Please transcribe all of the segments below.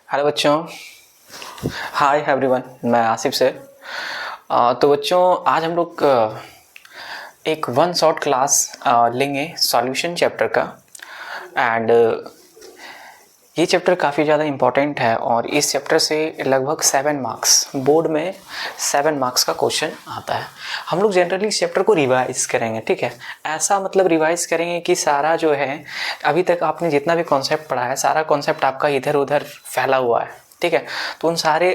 Hello बच्चों। Hi everyone, मैं आसिफ से। तो बच्चों आज हम लोग एक वन शॉट क्लास लेंगे सॉल्यूशन चैप्टर का। एंड ये चैप्टर काफ़ी ज़्यादा इम्पॉर्टेंट है और इस चैप्टर से लगभग 7 मार्क्स बोर्ड में 7 मार्क्स का क्वेश्चन आता है। हम लोग जनरली इस चैप्टर को रिवाइज करेंगे, ठीक है। ऐसा मतलब रिवाइज करेंगे कि सारा जो है अभी तक आपने जितना भी कॉन्सेप्ट पढ़ा है सारा कॉन्सेप्ट आपका इधर उधर फैला हुआ है, ठीक है। तो उन सारे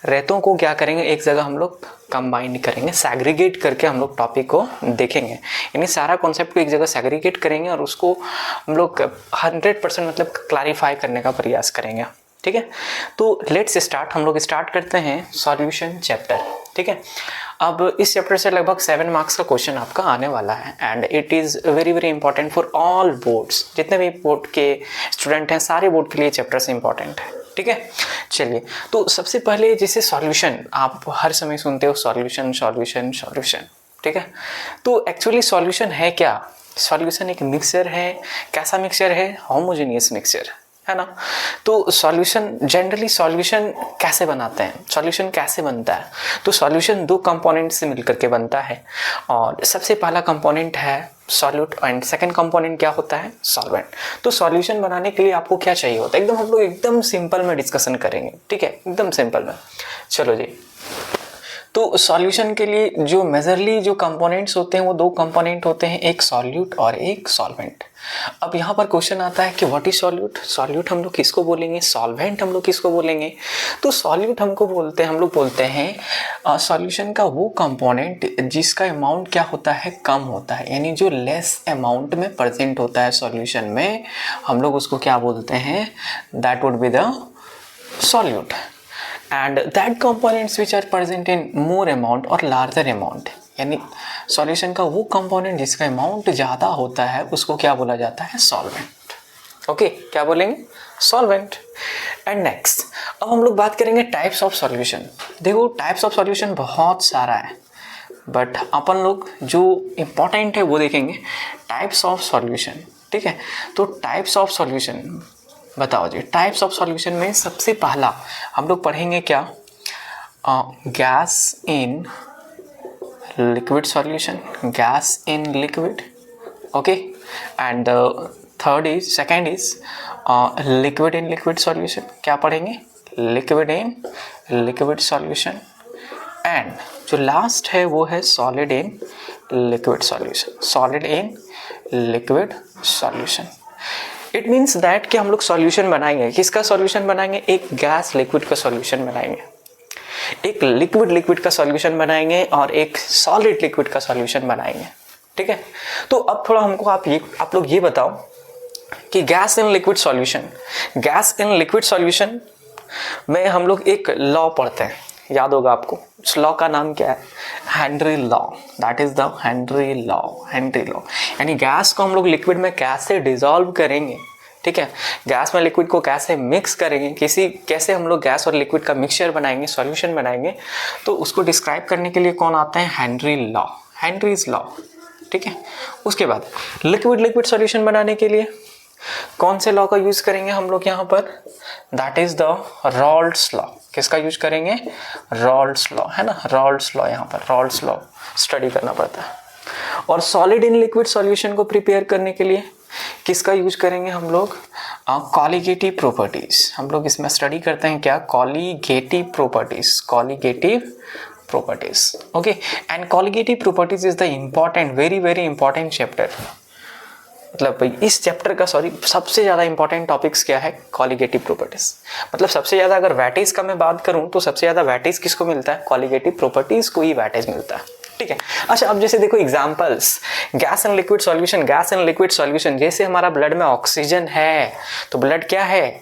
रेतों को क्या करेंगे, एक जगह हम लोग कंबाइन करेंगे, सैग्रीगेट करके हम लोग टॉपिक को देखेंगे। यानी सारा कॉन्सेप्ट को एक जगह सैग्रीगेट करेंगे और उसको हम लोग 100% मतलब क्लैरिफाई करने का प्रयास करेंगे, ठीक है। तो लेट्स स्टार्ट। हम लोग स्टार्ट करते हैं सॉल्यूशन चैप्टर, ठीक है। अब इस चैप्टर से लगभग 7 मार्क्स का क्वेश्चन आपका आने वाला है and it is very very important for all boards. जितने भी बोर्ड के स्टूडेंट हैं सारे बोर्ड के लिए चैप्टर से इंपॉर्टेंट है, ठीक है। चलिए, तो सबसे पहले जैसे सॉल्यूशन आप हर समय सुनते हो, सॉल्यूशन सॉल्यूशन सॉल्यूशन, ठीक है। तो एक्चुअली सॉल्यूशन है क्या? सॉल्यूशन एक मिक्सचर है। कैसा मिक्सचर है? होमोजेनियस मिक्सचर, है ना। तो सॉल्यूशन जनरली सॉल्यूशन कैसे बनाते हैं, सॉल्यूशन कैसे बनता है? तो सॉल्यूशन 2 कंपोनेंट से मिलकर के बनता है और सबसे पहला कंपोनेंट है सॉल्यूट एंड सेकंड कंपोनेंट क्या होता है? सॉल्वेंट। तो सॉल्यूशन बनाने के लिए आपको क्या चाहिए होता है? एकदम हम लोग एकदम सिंपल में डिस्कशन करेंगे, ठीक है, एकदम सिंपल में। चलो जी, तो सॉल्यूशन के लिए जो मेजरली जो कंपोनेंट्स होते हैं वो 2 कंपोनेंट होते हैं, एक सॉल्यूट और एक सॉल्वेंट। अब यहाँ पर क्वेश्चन आता है कि व्हाट इज सॉल्यूट? सॉल्यूट हम लोग किसको बोलेंगे? सॉल्वेंट हम लोग किसको बोलेंगे? तो सॉल्यूट हम लोग बोलते हैं सॉल्यूशन का वो कंपोनेंट जिसका अमाउंट क्या होता है? कम होता है, यानी जो लेस अमाउंट में प्रेजेंट होता है सॉल्यूशन में, हम लोग उसको क्या बोलते हैं? That would be the solute. and that components which are present in more amount or larger amount, यानी सॉल्यूशन का वो कंपोनेंट जिसका अमाउंट ज़्यादा होता है उसको क्या बोला जाता है? सॉल्वेंट। ओके, क्या बोलेंगे? सॉल्वेंट। एंड नेक्स्ट अब हम लोग बात करेंगे टाइप्स ऑफ सॉल्यूशन। देखो टाइप्स ऑफ सॉल्यूशन बहुत सारा है बट अपन लोग जो इम्पोर्टेंट है वो देखेंगे, टाइप्स ऑफ सॉल्यूशन, ठीक है। तो टाइप्स ऑफ सॉल्यूशन बताओ जी। टाइप्स ऑफ सॉल्यूशन में सबसे पहला हम लोग पढ़ेंगे क्या? Gas in liquid solution, gas in liquid, okay. And second is liquid in liquid solution. क्या पढ़ेंगे? Liquid in liquid solution. And जो लास्ट है वो है solid in liquid solution, solid in liquid solution. It means that कि हम लोग solution बनाएंगे। किसका सॉल्यूशन बनाएंगे? एक गैस लिक्विड का सॉल्यूशन बनाएंगे, एक लिक्विड लिक्विड का सॉल्यूशन बनाएंगे और एक सॉलिड लिक्विड का सॉल्यूशन बनाएंगे, ठीक है। तो अब थोड़ा हमको आप लोग ये बताओ कि gas in liquid solution, gas in liquid solution में हम लोग एक लॉ पढ़ते हैं, याद होगा आपको। उस लॉ का नाम क्या है? Henry law. That is the Henry law. Henry law यानी गैस को हम लोग लिक्विड में कैसे डिसॉल्व करेंगे, ठीक है, गैस में लिक्विड को कैसे मिक्स करेंगे, कैसे हम लोग गैस और लिक्विड का मिक्सचर बनाएंगे, सॉल्यूशन बनाएंगे, तो उसको डिस्क्राइब करने के लिए कौन आता है? हेनरी लॉ, हेनरीज लॉ, ठीक है। उसके बाद लिक्विड लिक्विड सॉल्यूशन बनाने के लिए कौन से लॉ का यूज करेंगे हम लोग यहाँ पर? That is the Raoult's law. किसका यूज करेंगे? रॉल्ड्स लॉ, है ना, रॉल्ड्स लॉ। यहाँ पर रॉल्ड्स लॉ स्टडी करना पड़ता है। और सॉलिड इन लिक्विड सॉल्यूशन को प्रिपेयर करने के लिए किसका यूज करेंगे हम लोग? Colligative properties. हम लोग इसमें स्टडी करते हैं क्या? Colligative properties, colligative properties, okay. And colligative properties is the important, very very important chapter. मतलब इस चैप्टर का सबसे ज़्यादा इंपॉर्टेंट टॉपिक्स क्या है? Colligative properties. मतलब सबसे ज़्यादा अगर वैटेज का मैं बात करूं तो सबसे ज़्यादा वैटेज किसको मिलता है? कॉलीगेटिव प्रॉपर्टीज को ही वैटेज मिलता है, ठीक है। अच्छा, अब जैसे देखो examples, gas and liquid solution, gas and liquid solution. जैसे हमारा ब्लड में ऑक्सीजन है तो ब्लड क्या है?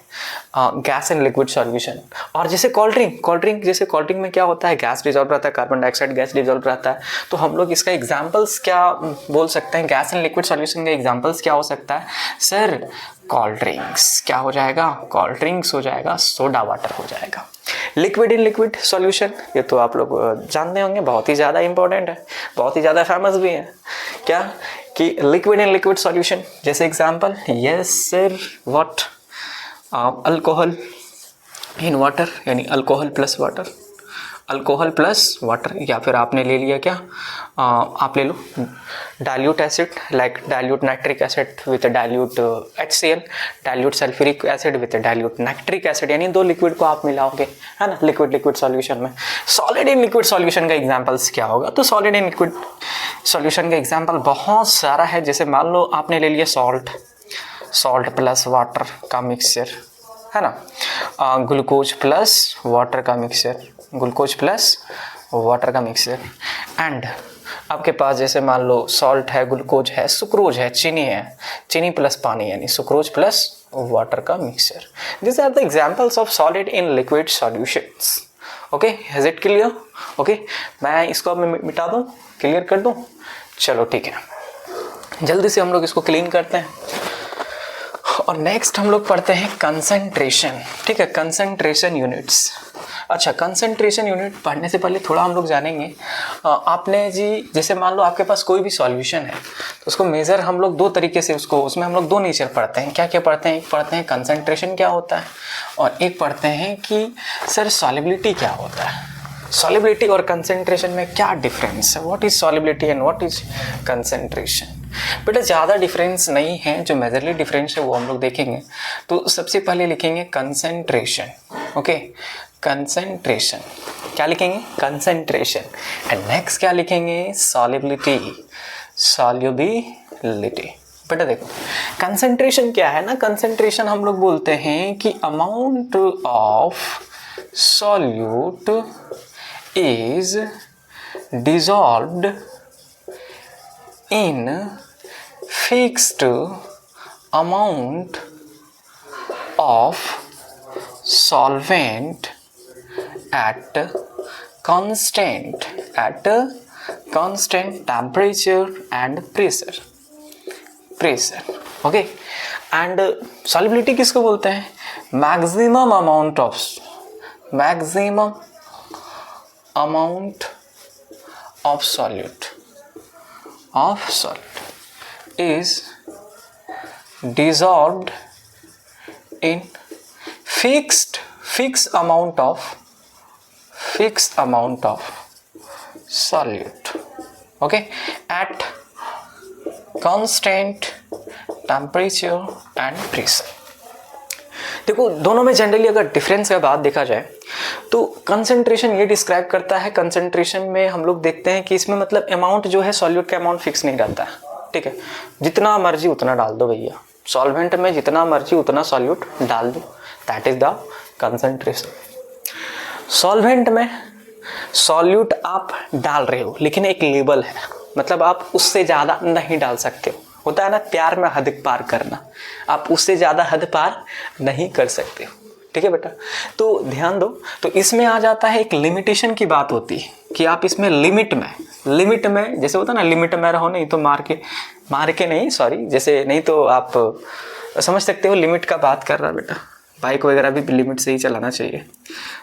Gas and liquid solution. और जैसे कोल्ड ड्रिंक, जैसे कोल्ड ड्रिंक में क्या होता है? गैस डिजॉल्व रहता है, कार्बन डाइऑक्साइड गैस डिजॉल्व रहता है। तो हम लोग इसका एग्जाम्पल्स क्या बोल सकते हैं? गैस एंड लिक्विड सॉल्यूशन का एग्जाम्पल्स क्या हो सकता है? Sir cold drinks. क्या हो जाएगा? कोल्ड ड्रिंक्स हो जाएगा, सोडा वाटर हो जाएगा। लिक्विड इन लिक्विड सॉल्यूशन, ये तो आप लोग जानते होंगे, बहुत ही ज़्यादा इंपॉर्टेंट है, बहुत ही ज़्यादा फेमस भी है। क्या कि लिक्विड इन लिक्विड सॉल्यूशन, जैसे example, yes sir, what? Alcohol, in water, यानी alcohol plus water, alcohol plus water, या फिर आपने ले लिया क्या, आप ले लो dilute acid, like dilute nitric acid with dilute HCl, dilute sulphuric acid with dilute nitric acid, यानी दो लिक्विड को आप मिलाओगे, है ना, लिक्विड लिक्विड सॉल्यूशन में। सॉलिड इन लिक्विड सॉल्यूशन का एग्जांपल्स क्या होगा, तो सॉलिड इन लिक्विड सॉल्यूशन का एग्जांपल बहुत सारा है। जैसे मान लो आपने ले लिया सॉल्ट प्लस वाटर का मिक्सचर, है ना, ग्लूकोज प्लस वाटर का मिक्सचर, ग्लूकोज प्लस वाटर का मिक्सचर, एंड आपके पास जैसे मान लो सॉल्ट है, ग्लूकोज है, सुक्रोज है, चीनी प्लस पानी, यानी सुक्रोज प्लस वाटर का mixture. This are the examples of solid in liquid solutions. Okay, has it clear? Okay, मैं इसको अब मिटा दूं, क्लियर कर दूं? चलो ठीक है, जल्दी से हम लोग इसको क्लीन करते हैं और नेक्स्ट हम लोग पढ़ते हैं कंसंट्रेशन। ठीक है, कंसंट्रेशन यूनिट्स। अच्छा, कंसंट्रेशन यूनिट पढ़ने से पहले थोड़ा हम लोग जानेंगे, आपने जी जैसे मान लो आपके पास कोई भी सॉल्यूशन है तो उसको मेज़र हम लोग दो तरीके से उसमें हम लोग दो नेचर पढ़ते हैं। क्या क्या पढ़ते हैं? एक पढ़ते हैं कंसंट्रेशन क्या होता है, और एक पढ़ते हैं कि सर सॉल्युबिलिटी क्या होता है। सॉल्युबिलिटी और कंसंट्रेशन में क्या डिफरेंस है, what is solubility and what is concentration. बेटा ज़्यादा डिफरेंस नहीं है, जो मेजरली डिफरेंस है वो हम लोग देखेंगे। तो सबसे पहले लिखेंगे कंसंट्रेशन। ओके, कंसंट्रेशन क्या लिखेंगे? कंसंट्रेशन। एंड नेक्स्ट क्या लिखेंगे? Solubility, solubility. बेटा देखो कंसंट्रेशन क्या है ना, कंसंट्रेशन हम लोग बोलते हैं कि amount of solute is dissolved in fixed amount of solvent at constant temperature and pressure. Okay, and solubility किसको बोलते हैं? maximum amount of solute is dissolved in fixed amount of solute, okay, at constant temperature and pressure. देखो दोनों में generally अगर difference का बात देखा जाए तो कंसंट्रेशन ये डिस्क्राइब करता है, कंसंट्रेशन में हम लोग देखते हैं कि इसमें मतलब अमाउंट जो है सॉल्यूट का अमाउंट फिक्स नहीं रहता है। ठीक है, जितना मर्जी उतना डाल दो भैया, सॉल्वेंट में जितना मर्जी उतना सॉल्यूट डाल दो, that is the concentration. Solvent में सॉल्यूट आप डाल रहे हो लेकिन एक लेवल है, मतलब आप उससे ज़्यादा नहीं डाल सकते हो। होता है ना प्यार में हद पार करना, आप उससे ज़्यादा हद पार नहीं कर सकते हो। ठीक है बेटा, तो ध्यान दो, तो इसमें आ जाता है एक लिमिटेशन की बात होती है कि आप इसमें लिमिट में जैसे होता है ना, लिमिट में रहो, नहीं तो मार के नहीं, सॉरी, जैसे नहीं तो आप समझ सकते हो लिमिट का बात कर रहा बेटा, बाइक वगैरह भी लिमिट से ही चलाना चाहिए।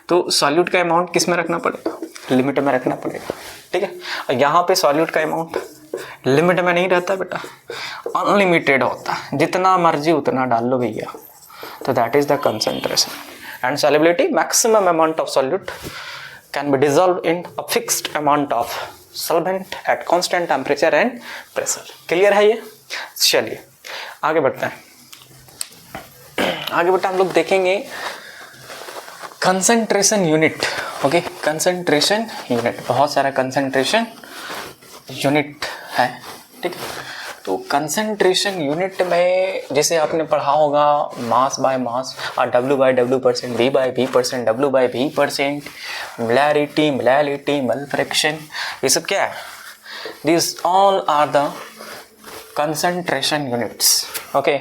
तो सॉल्यूट का अमाउंट किस में रखना पड़ेगा? लिमिट में रखना पड़ेगा। ठीक है, और यहाँ पे सॉल्यूट का अमाउंट लिमिट में नहीं रहता बेटा, अनलिमिटेड होता है, जितना मर्जी उतना डाल लो भैया। तो that is the concentration and solubility. Maximum amount of solute can be dissolve in a fixed amount of solvent at constant temperature and pressure. Clear है ये? चलिए आगे बढ़ते हैं। आगे बेटा हम लोग देखेंगे concentration unit. Okay, concentration unit, बहुत सारा कंसंट्रेशन यूनिट है। ठीक है, तो कंसंट्रेशन यूनिट में जैसे आपने पढ़ा होगा मास बाय मास, और W by W percent, V by V percent, W by V percent, molarity, mole fraction, ये सब क्या है? This all are the concentration units. Okay,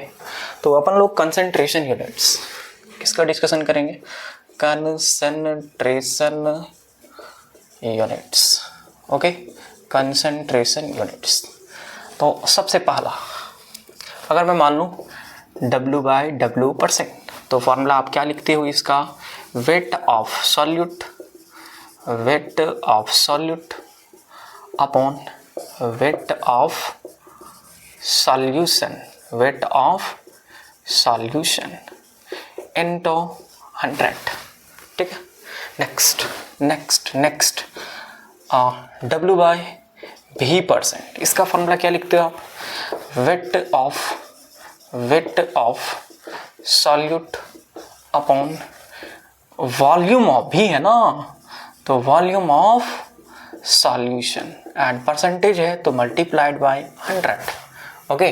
तो अपन लोग कंसंट्रेशन यूनिट्स किसका डिस्कशन करेंगे? Concentration units. Okay, concentration units. तो सबसे पहला अगर मैं मान लूँ W बाय W परसेंट, तो फॉर्मूला आप क्या लिखते हो इसका? Weight of solute upon weight of solution into 100। ठीक है। नेक्स्ट नेक्स्ट नेक्स्ट W/V%, इसका फॉर्मूला क्या लिखते हो आप? Wait of solute upon volume of, भी है ना, तो volume of solution, and percentage है तो multiplied by 100। Okay,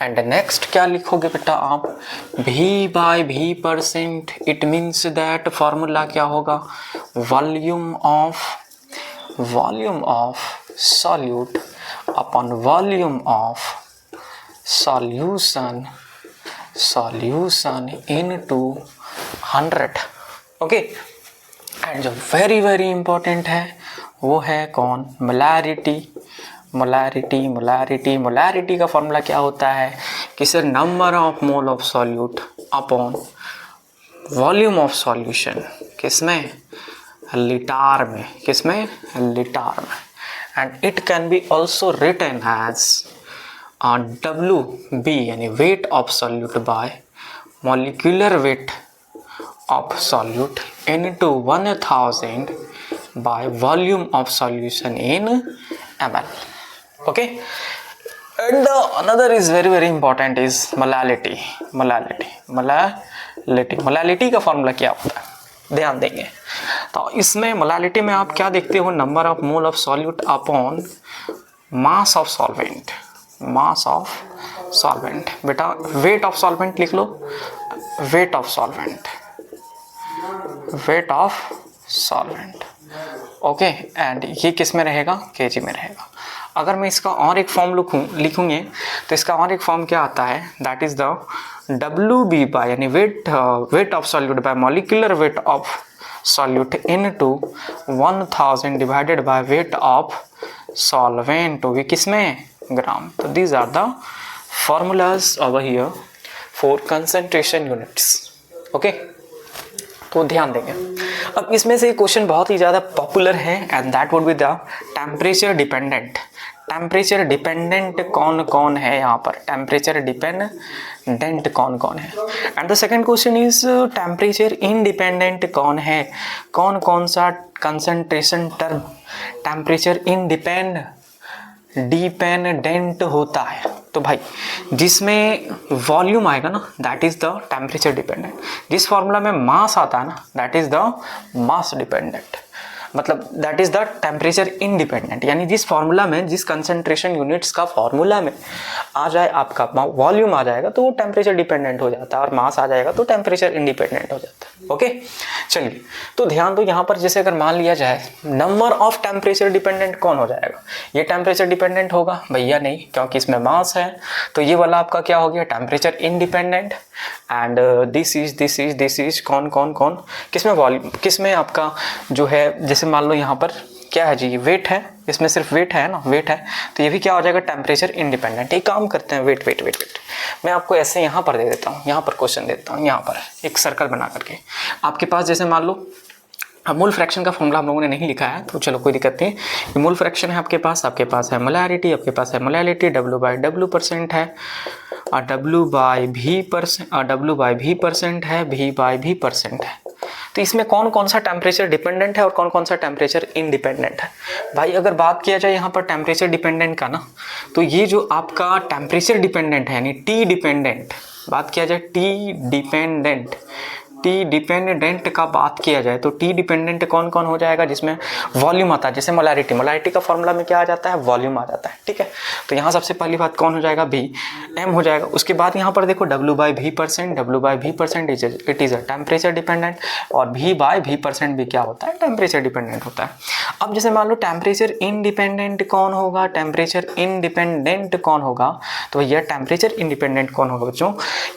and next क्या लिखोगे बेटा आप? V/V%, it means that formula क्या होगा? Volume of solute upon volume of solution into 100। Okay, and जो वेरी वेरी इंपॉर्टेंट है वो है कौन? मोलैरिटी का फॉर्मूला क्या होता है? कि sir number of mole of solute upon volume of solution, किसमें? लिटार में, किसमें? लिटार में। And it can be also written as WB यानी weight of solute by molecular weight of solute into 1000 by volume of solution in ml. Okay, and the another is very very important is molality का formula क्या होता है? ध्यान देंगे तो इसमें molality में आप क्या देखते हो? Number of mole of solute upon mass of solvent. बेटा वेट ऑफ सॉल्वेंट लिख लो, weight of solvent. Okay, and ये किस में रहेगा? केजी में रहेगा। अगर मैं इसका और एक फॉर्म लिखूंगे तो इसका और एक फॉर्म क्या आता है? That is the WB by यानी weight of solute by molecular weight of solute into 1000 divided by weight of solvent, तो भी किसमें? ग्राम। तो these are the formulas over here for concentration units. Okay, तो ध्यान देंगे। अब इसमें से क्वेश्चन बहुत ही ज़्यादा पॉपुलर है and that would be the temperature dependent. Temperature dependent कौन कौन है यहाँ पर? टेम्परेचर डिपेंडेंट कौन कौन है? And the second question is temperature independent कौन है? कौन कौन सा कंसंट्रेशन टर्म टेम्परेचर डिपेंडेंट होता है? तो भाई जिसमें वॉल्यूम आएगा ना that is the temperature dependent, जिस फॉर्मूला में मास आता है ना that is the mass dependent, मतलब that is the temperature independent. यानी जिस फॉर्मूला में, जिस कंसंट्रेशन यूनिट्स का फॉर्मूला में आ जाए आपका वॉल्यूम आ जाएगा तो वो टेम्परेचर डिपेंडेंट हो जाता है, और मास आ जाएगा तो टेम्परेचर इंडिपेंडेंट हो जाता है। ओके, चलिए तो ध्यान दो यहाँ पर, जैसे अगर मान लिया जाए नंबर ऑफ टेम्परेचर डिपेंडेंट कौन हो जाएगा? ये टेम्परेचर डिपेंडेंट होगा भैया? नहीं, क्योंकि इसमें मास है, तो ये वाला आपका क्या हो गया? Temperature independent. And this is कौन किसमें? वॉल्यूम, किसमें आपका जो है, जैसे मान लो यहाँ पर क्या है जी? वेट है, इसमें सिर्फ वेट है ना, वेट है, तो ये भी क्या हो जाएगा? Temperature independent. एक काम करते हैं, वेट मैं आपको ऐसे यहाँ पर दे देता हूँ, यहाँ पर क्वेश्चन देता हूँ, यहाँ पर एक सर्कल बना करके आपके पास, जैसे मान लो मोल फ्रैक्शन का फॉर्मूला हम लोगों ने नहीं लिखा है तो चलो कोई दिक्कत नहीं। ये मोल फ्रैक्शन है आपके पास है मोलैरिटी, आपके पास है मोलैरिटी, W/W% है, और W/V% है, V/V% है। तो इसमें कौन कौन सा टेम्परेचर डिपेंडेंट है और कौन कौन सा टेम्परेचर इंडिपेंडेंट है? भाई अगर बात किया जाए यहाँ पर टेम्परेचर डिपेंडेंट का ना, तो ये जो आपका टेम्परेचर डिपेंडेंट है यानी T डिपेंडेंट, बात किया जाए टी डिपेंडेंट का बात किया जाए तो टी डिपेंडेंट कौन कौन हो जाएगा? जिसमें वॉल्यूम आता है, जैसे मोलैरिटी का फॉर्मूला में क्या आ जाता है? वॉल्यूम आ जाता है। ठीक है, तो यहाँ सबसे पहली बात कौन हो जाएगा? V M हो जाएगा। उसके बाद यहाँ पर देखो W/V% it is a temperature dependent, और V/V% भी क्या होता है? टेम्परेचर डिपेंडेंट होता है। अब जैसे मान लो टेम्परेचर इंडिपेंडेंट कौन होगा? तो यह टेम्परेचर इंडिपेंडेंट कौन होगा बच्चों?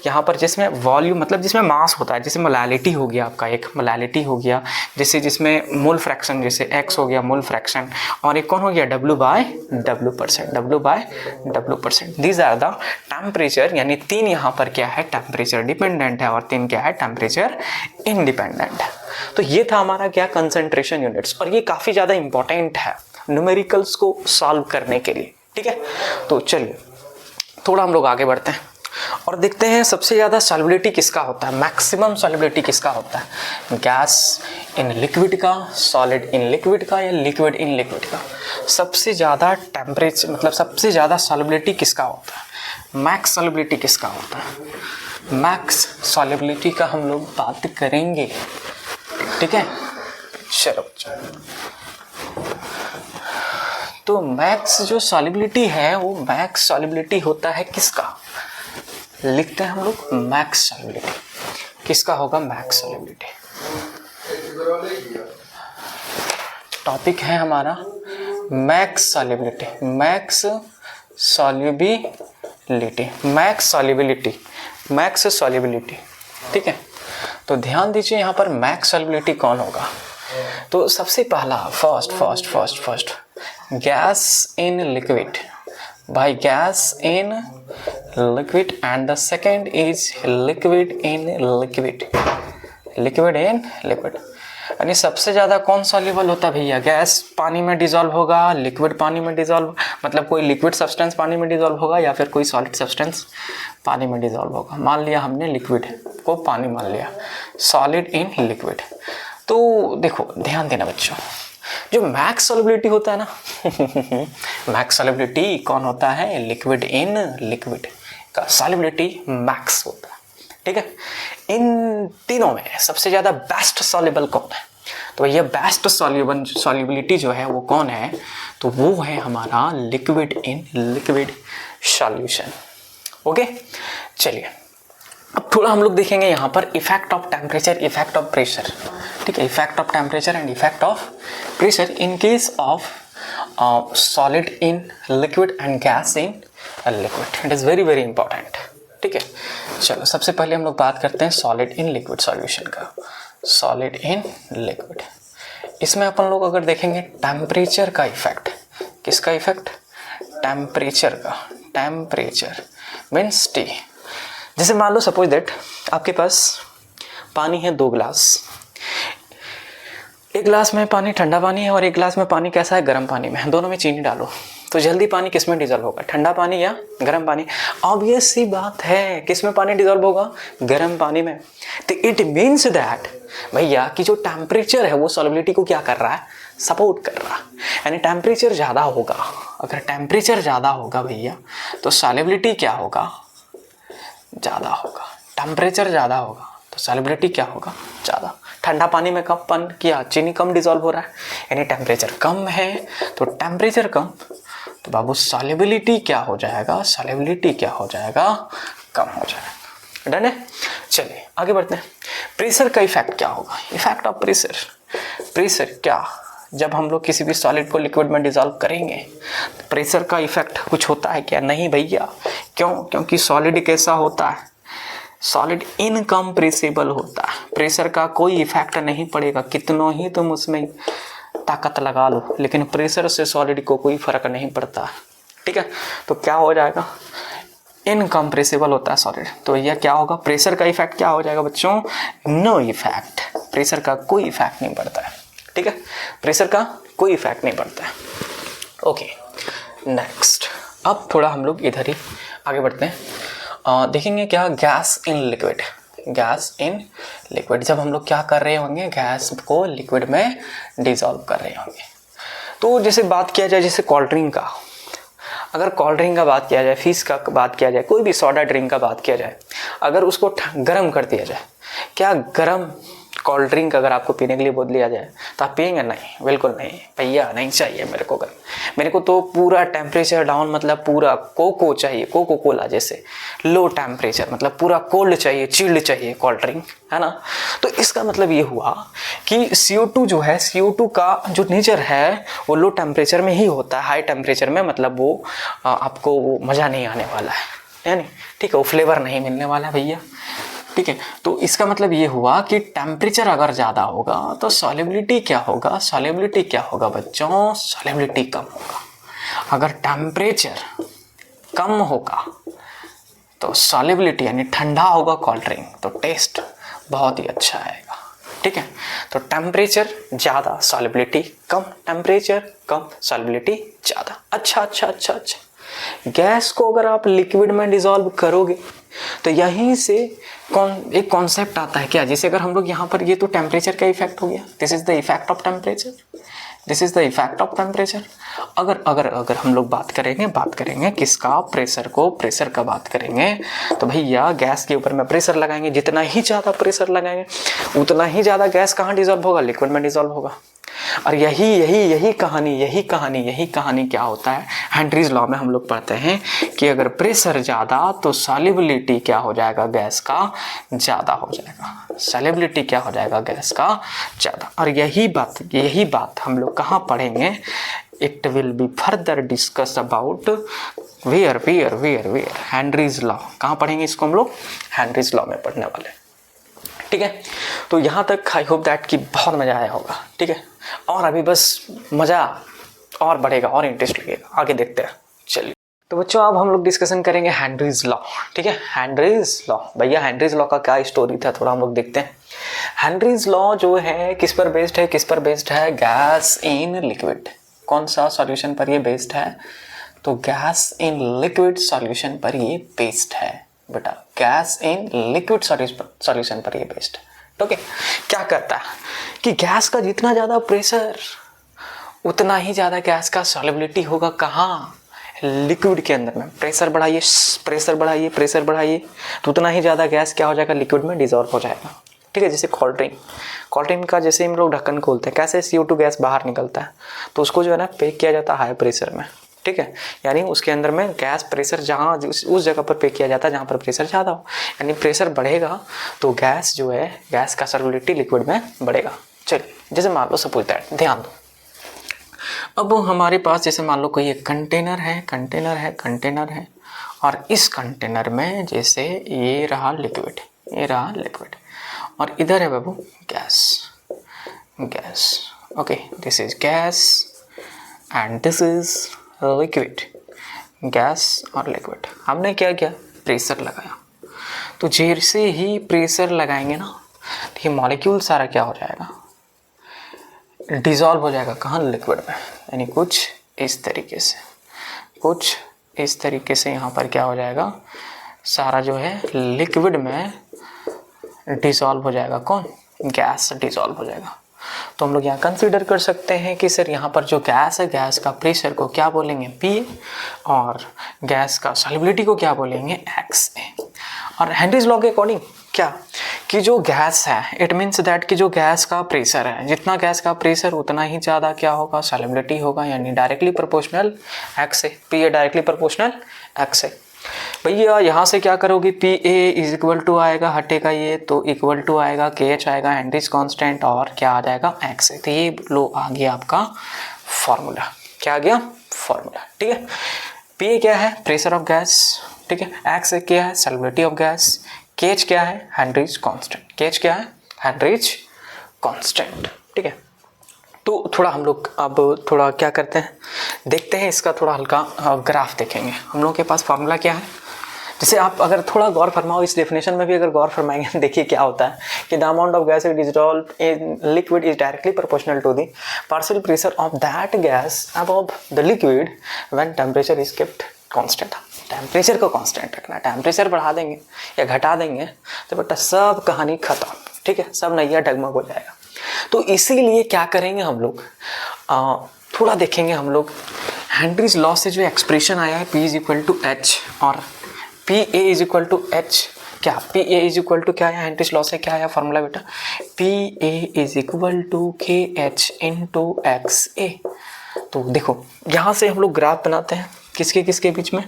यहाँ पर जिसमें वॉल्यूम मतलब जिसमें मास होता है, जैसे मोलैलिटी हो गया आपका, एक मोलैलिटी हो गया, जैसे जिसमें मोल फ्रैक्शन जैसे X हो गया मोल फ्रैक्शन, और एक कौन हो गया? W/W%। These are the temperature, यानी 3 यहाँ पर क्या है? टेम्परेचर डिपेंडेंट है, और 3 क्या है? टेम्परेचर इंडिपेंडेंट है। तो ये था हमारा क्या? कंसंट्रेशन यूनिट्स, और ये काफ़ी ज़्यादा इंपॉर्टेंट है न्यूमेरिकल्स को सॉल्व करने के लिए। ठीक है, तो चलिए थोड़ा हम लोग आगे बढ़ते हैं। और देखते हैं सबसे ज़्यादा सॉल्युबिलिटी किसका होता है, मैक्सिमम सॉल्युबिलिटी किसका होता है, गैस इन लिक्विड का, सॉलिड इन लिक्विड का या लिक्विड इन लिक्विड का। सबसे ज़्यादा टेम्परेचर मतलब सबसे ज़्यादा सॉल्युबिलिटी किसका होता है, मैक्स सॉल्युबिलिटी किसका होता है। मैक्स सॉल्युबिलिटी का हम लोग बात करेंगे, ठीक है। चलो तो मैक्स जो सॉल्युबिलिटी है वो मैक्स सॉल्युबिलिटी होता है किसका, लिखते हैं हम लोग मैक्स सॉल्युबिलिटी किसका होगा, मैक्स सॉल्युबिलिटी। टॉपिक है हमारा max solubility, max solubility, max solubility, max solubility, ठीक है। तो ध्यान दीजिए यहाँ पर मैक्स सॉल्युबिलिटी कौन होगा। तो सबसे पहला फर्स्ट गैस इन लिक्विड, भाई gas in liquid, and the second is liquid in liquid, liquid in liquid. यानी सबसे ज़्यादा कौन सॉल्युबल होता है भैया, गैस पानी में डिजॉल्व होगा, लिक्विड पानी में डिजॉल्व मतलब कोई लिक्विड सब्सटेंस पानी में डिजॉल्व होगा या फिर कोई सॉलिड सब्सटेंस पानी में डिजॉल्व होगा। मान लिया हमने लिक्विड को पानी मान लिया, सॉलिड इन लिक्विड। तो देखो ध्यान देना बच्चों, जो मैक्स सॉल्युबिलिटी होता है ना मैक्स सॉल्युबिलिटी कौन होता है, लिक्विड इन लिक्विड का सॉल्युबिलिटी मैक्स होता है, ठीक है। इन तीनों में सबसे ज़्यादा बेस्ट सॉल्युबल कौन है, तो भैया बेस्ट सॉल्युबिलिटी जो है वो कौन है, तो वो है हमारा liquid in liquid solution. Okay चलिए अब थोड़ा हम लोग देखेंगे यहाँ पर effect of temperature, effect of pressure, ठीक है। Effect of temperature and effect of pressure in case of solid in liquid and gas in liquid, it is very very important, ठीक है। चलो सबसे पहले हम लोग बात करते हैं सॉलिड इन लिक्विड सॉल्यूशन का, सॉलिड इन लिक्विड। इसमें अपन लोग अगर देखेंगे टेम्परेचर का इफेक्ट, किसका इफेक्ट, टेम्परेचर का, टेम्परेचर मीन्स टी। जैसे मान लो सपोज दैट आपके पास पानी है 2 गिलास, एक गिलास में पानी ठंडा पानी है और एक गिलास में पानी कैसा है, गर्म पानी में, दोनों में चीनी डालो तो जल्दी पानी किस में डिजॉल्व होगा, ठंडा पानी या गर्म पानी। ऑब्वियस सी बात है किस में पानी डिजॉल्व होगा, गर्म पानी में। तो इट मीन्स दैट भैया कि जो टेम्परेचर है वो सॉल्युबिलिटी को क्या कर रहा है, सपोर्ट कर रहा है। यानी टेम्परेचर ज़्यादा होगा, अगर टेम्परेचर ज़्यादा होगा भैया तो सॉल्युबिलिटी क्या होगा, ज़्यादा होगा। टेम्परेचर ज़्यादा होगा तो सॉल्युबिलिटी क्या होगा, ज़्यादा। ठंडा पानी में कम पानी किया, चीनी कम डिजॉल्व हो रहा है, यानी टेम्परेचर कम है तो टेम्परेचर कम तो बाबू सॉल्युबिलिटी क्या हो जाएगा, सॉल्युबिलिटी क्या हो जाएगा, कम हो जाएगा। डन है। चलिए आगे बढ़ते हैं। प्रेशर का इफेक्ट क्या होगा, इफेक्ट ऑफ प्रेशर, प्रेशर क्या, जब हम लोग किसी भी सॉलिड को लिक्विड में डिजॉल्व करेंगे प्रेशर का इफेक्ट कुछ होता है क्या, नहीं भैया। क्यों, क्योंकि सॉलिड कैसा होता है, सॉलिड इनकम्प्रेसिबल होता है, प्रेशर का कोई इफेक्ट नहीं पड़ेगा, कितनों ही तुम उसमें ताकत लगा लो, लेकिन प्रेशर से सॉलिड को कोई फर्क नहीं पड़ता, ठीक है। तो क्या हो जाएगा, इनकम्प्रेसिबल होता है सॉलिड, तो यह क्या होगा, प्रेशर का इफेक्ट क्या हो जाएगा बच्चों, नो इफेक्ट, प्रेशर का कोई इफेक्ट नहीं पड़ता है, ठीक है। प्रेशर का कोई इफेक्ट नहीं पड़ता है। ओके नेक्स्ट, अब थोड़ा हम लोग इधर ही आगे बढ़ते हैं। देखेंगे क्या, gas in liquid, gas in liquid, जब हम लोग क्या कर रहे होंगे, गैस को लिक्विड में डिसॉल्व कर रहे होंगे। तो जैसे बात किया जाए, जैसे कोल्ड ड्रिंक का, अगर कोल्ड ड्रिंक का बात किया जाए, फिश का बात किया जाए, कोई भी सोडा ड्रिंक का बात किया जाए, अगर उसको गर्म कर दिया जाए, क्या गर्म कोल्ड ड्रिंक अगर आपको पीने के लिए बोल दिया जाए तो आप पिएंगे, नहीं बिल्कुल नहीं भैया, नहीं चाहिए मेरे को गर्म, मेरे को तो पूरा टेम्परेचर डाउन, मतलब पूरा कोको चाहिए, कोको कोला जैसे लो टेम्परेचर, मतलब पूरा कोल्ड चाहिए, चिल्ड चाहिए कोल्ड ड्रिंक, है ना। तो इसका मतलब ये हुआ कि CO2 जो है, CO2 का जो नेचर है वो लो टेम्परेचर में ही होता है, हाई टेम्परेचर में मतलब वो आपको वो मज़ा नहीं आने वाला है, यानी ठीक है, वो फ्लेवर नहीं मिलने वाला है भैया, ठीक है। तो इसका मतलब ये हुआ कि टेम्परेचर अगर ज़्यादा होगा तो सॉल्युबिलिटी क्या होगा, सॉल्युबिलिटी क्या होगा बच्चों, सॉल्युबिलिटी कम होगा। अगर टेम्परेचर कम होगा तो सॉल्युबिलिटी यानी ठंडा होगा कोल्ड ड्रिंक तो टेस्ट बहुत ही अच्छा आएगा, ठीक है। तो टेम्परेचर ज़्यादा सॉल्युबिलिटी कम, टेम्परेचर कम सॉल्युबिलिटी ज़्यादा। अच्छा अच्छा अच्छा अच्छा, गैस को अगर आप लिक्विड में डिसॉल्व करोगे तो यहीं से एक कॉन्सेप्ट आता है क्या, जैसे अगर हम लोग यहाँ पर, ये तो टेम्परेचर का इफेक्ट हो गया, this is the effect of temperature, this is the effect of temperature. अगर अगर अगर हम लोग बात करेंगे किसका, प्रेशर का बात करेंगे, तो भैया गैस के ऊपर में प्रेशर लगाएंगे, जितना ही ज़्यादा प्रेशर लगाएंगे उतना ही ज़्यादा गैस कहाँ डिजॉल्व होगा, लिक्विड में डिजॉल्व होगा। और यही कहानी क्या होता है, हेनरीज लॉ में हम लोग पढ़ते हैं कि अगर प्रेशर ज़्यादा तो सॉल्युबिलिटी क्या हो जाएगा, गैस का ज़्यादा हो जाएगा, सॉल्युबिलिटी क्या हो जाएगा, गैस का ज़्यादा। और यही बात हम लोग कहाँ पढ़ेंगे, it will be further discuss about where Henry's law. कहाँ पढ़ेंगे इसको हम लोग, हेनरीज लॉ में पढ़ने वाले, ठीक है। तो यहाँ तक आई होप दैट कि बहुत मज़ा आया होगा, ठीक है। और अभी बस मज़ा और बढ़ेगा और इंटरेस्ट लगेगा, आगे देखते हैं। चलिए तो बच्चों अब हम लोग डिस्कशन करेंगे हेनरीज लॉ, ठीक है। हेनरीज लॉ, भैया हेनरीज लॉ का क्या स्टोरी था थोड़ा हम लोग देखते हैं। हेनरीज लॉ जो है किस पर बेस्ड है, गैस इन लिक्विड। कौन सा सॉल्यूशन पर ये बेस्ड है, तो गैस इन लिक्विड सॉल्यूशन पर ये बेस्ड है बेटा, गैस इन लिक्विड सॉल्यूशन पर ये बेस्ड है। ओके, क्या करता है कि गैस का जितना ज़्यादा प्रेशर उतना ही ज़्यादा गैस का सॉल्युबिलिटी होगा, कहाँ, लिक्विड के अंदर में। प्रेशर बढ़ाइए तो उतना ही ज़्यादा गैस क्या हो जाएगा, लिक्विड में डिजॉल्व हो जाएगा, ठीक है। जैसे कोल्ड का जैसे हम लोग ढक्कन खोलते हैं, कैसे CO2 गैस बाहर निकलता है, तो उसको जो है ना पैक किया जाता है हाई प्रेशर में, ठीक है। यानी उसके अंदर में गैस प्रेशर जहाँ उस जगह पर पैक किया जाता है जहाँ पर प्रेशर ज़्यादा हो, यानी प्रेशर बढ़ेगा तो गैस जो है, गैस का सॉल्युबिलिटी लिक्विड में बढ़ेगा। चलिए जैसे मान लो सपोज दैट, ध्यान दो, अब हमारे पास जैसे मान लो कोई एक कंटेनर है और इस कंटेनर में जैसे ये रहा लिक्विड और इधर है बाबू gas, okay, this is gas and this is liquid, gas और लिक्विड। हमने क्या किया, प्रेशर लगाया। तो जैसे ही प्रेशर लगाएंगे ना, तो ये मॉलिक्यूल सारा क्या हो जाएगा, डिज़ोल्व हो जाएगा, कहाँ, लिक्विड में। यानी कुछ इस तरीके से यहाँ पर क्या हो जाएगा, सारा जो है लिक्विड में डिज़ोल्व हो जाएगा, कौन, गैस डिज़ोल्व हो जाएगा। तो हम लोग यहाँ कंसीडर कर सकते हैं कि सर यहाँ पर जो गैस है, गैस का प्रेशर को क्या बोलेंगे, PA, और गैस का सॉल्युबिलिटी को क्या बोलेंगे, XA। और हेनरीज लॉ के अकॉर्डिंग क्या, कि जो गैस है, इट मीन्स दैट कि जो गैस का प्रेशर है, जितना गैस का प्रेशर उतना ही ज़्यादा क्या होगा, सॉल्युबिलिटी होगा, यानी directly proportional XA, PA directly proportional XA। भैया यहाँ से क्या करोगे, PA इज इक्वल टू आएगा, हटेगा ये तो इक्वल टू आएगा, KH आएगा हेनरीज कांस्टेंट, और क्या आ जाएगा, XA। तो ये लो आ गया आपका फॉर्मूला, क्या आ गया, फॉर्मूला, ठीक है। PA क्या है, प्रेशर ऑफ गैस, ठीक है। XA क्या है, सॉल्युबिलिटी ऑफ गैस। KH क्या है, हेनरीज कांस्टेंट, ठीक है। तो थोड़ा हम लोग अब थोड़ा क्या करते हैं, देखते हैं इसका थोड़ा हल्का ग्राफ देखेंगे। हम लोगों के पास फार्मूला क्या है, जैसे आप अगर थोड़ा गौर फरमाओ, इस डेफिनेशन में भी अगर गौर फरमाएंगे, देखिए क्या होता है कि the amount of gas dissolved in liquid is directly proportional to the partial pressure of that gas above the liquid when temperature is kept constant. Temperature को कांस्टेंट रखना, टेम्परेचर बढ़ा देंगे या घटा देंगे तो बेटा सब कहानी खत्म, ठीक है, सब नैया डगमग हो जाएगा। तो इसीलिए क्या करेंगे हम लोग, थोड़ा देखेंगे हम लोग हेनरीज लॉ से जो एक्सप्रेशन आया है, P is equal to H और PA is equal to H, क्या PA इज इक्वल टू क्या आया, हेनरीज लॉ से क्या आया फॉर्मूला बेटा, PA is equal to KH into XA। तो देखो यहाँ से हम लोग ग्राफ बनाते हैं, किसके बीच में,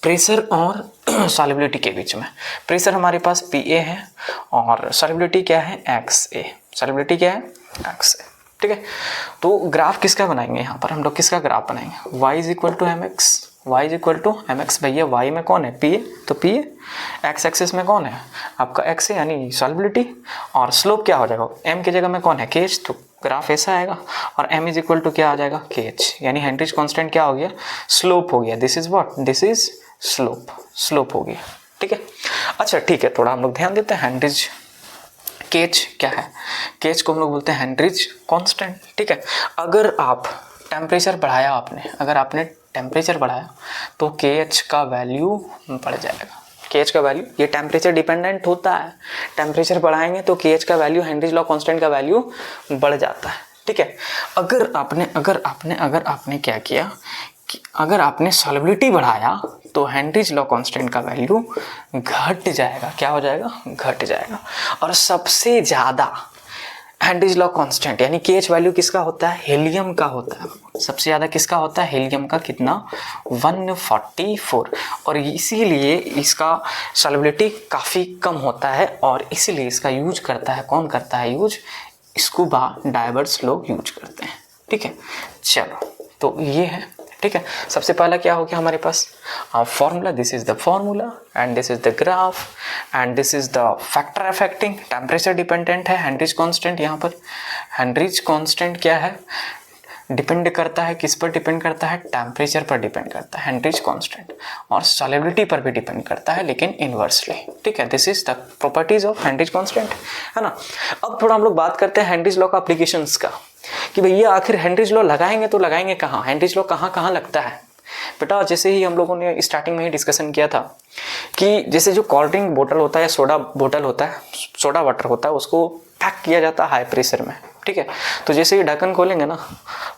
प्रेशर और सॉल्युबिलिटी के बीच में। प्रेशर हमारे पास PA है और सॉल्युबिलिटी क्या है, XA, ठीक है। तो ग्राफ किसका बनाएंगे, यहाँ पर हम लोग किसका ग्राफ बनाएंगे, y is equal to m x. भैया y में कौन है, PA, तो PA, x एक्सिस में कौन है आपका XA यानी सॉल्युबिलिटी, और स्लोप क्या हो जाएगा, m की जगह में कौन है, KH, तो ग्राफ ऐसा आएगा। और m इज इक्वल टू क्या आ जाएगा, KH, यानी हेनरीज कांस्टेंट क्या हो गया, स्लोप हो गया। This is what, this is slope हो गया, ठीक है। अच्छा ठीक है, थोड़ा हम लोग ध्यान देते हैं, हेनरीज KH क्या है, KH को हम लोग बोलते हैं हेनरीज कांस्टेंट, ठीक है। अगर आप टेम्परेचर बढ़ाया, अगर आपने टेम्परेचर बढ़ाया तो KH का वैल्यू बढ़ जाएगा, KH का वैल्यू, ये टेम्परेचर डिपेंडेंट होता है, टेम्परेचर बढ़ाएंगे तो KH का वैल्यू, हेनरीज लॉ कांस्टेंट का वैल्यू बढ़ जाता है, ठीक है। अगर आपने क्या किया कि अगर आपने सॉल्युबिलिटी बढ़ाया तो हेनरीज लॉ कांस्टेंट का वैल्यू घट जाएगा, क्या हो जाएगा, घट जाएगा। और सबसे ज़्यादा हेनरीज लॉ कांस्टेंट यानी KH वैल्यू किसका होता है, हीलियम का होता है। सबसे ज़्यादा किसका होता है, हीलियम का, कितना, 144। और इसीलिए इसका सॉल्युबिलिटी काफ़ी कम होता है और इसीलिए इसका यूज करता है, कौन करता है यूज, स्कूबा डाइवर्स लोग यूज करते हैं, ठीक है। चलो तो ये है, ठीक है। सबसे पहला क्या हो गया हमारे पास formula, this is the formula and this is the graph and this is the factor affecting, temperature dependent है, हेनरीज कांस्टेंट, यहाँ पर हेनरीज कांस्टेंट क्या है, डिपेंड करता है, किस पर डिपेंड करता है, टेम्परेचर पर डिपेंड करता है हेनरीज कांस्टेंट, और सॉल्युबिलिटी पर भी डिपेंड करता है लेकिन इनवर्सली, ठीक है। This is the properties of Henry's constant, है ना। अब थोड़ा हम लोग बात करते हैं हेनरीज लॉ का एप्लीकेशंस का, कि भैया आखिर हेनरीज लॉ लगाएंगे तो लगाएंगे कहाँ, हेनरीज लॉ कहाँ कहाँ लगता है। बेटा जैसे ही हम लोगों ने स्टार्टिंग में ही डिस्कशन किया था कि जैसे जो कोल्ड ड्रिंक बोतल होता है, सोडा बोतल होता है, सोडा वाटर होता है, उसको पैक किया जाता है हाई प्रेशर में, ठीक है। तो जैसे ही ढक्कन खोलेंगे ना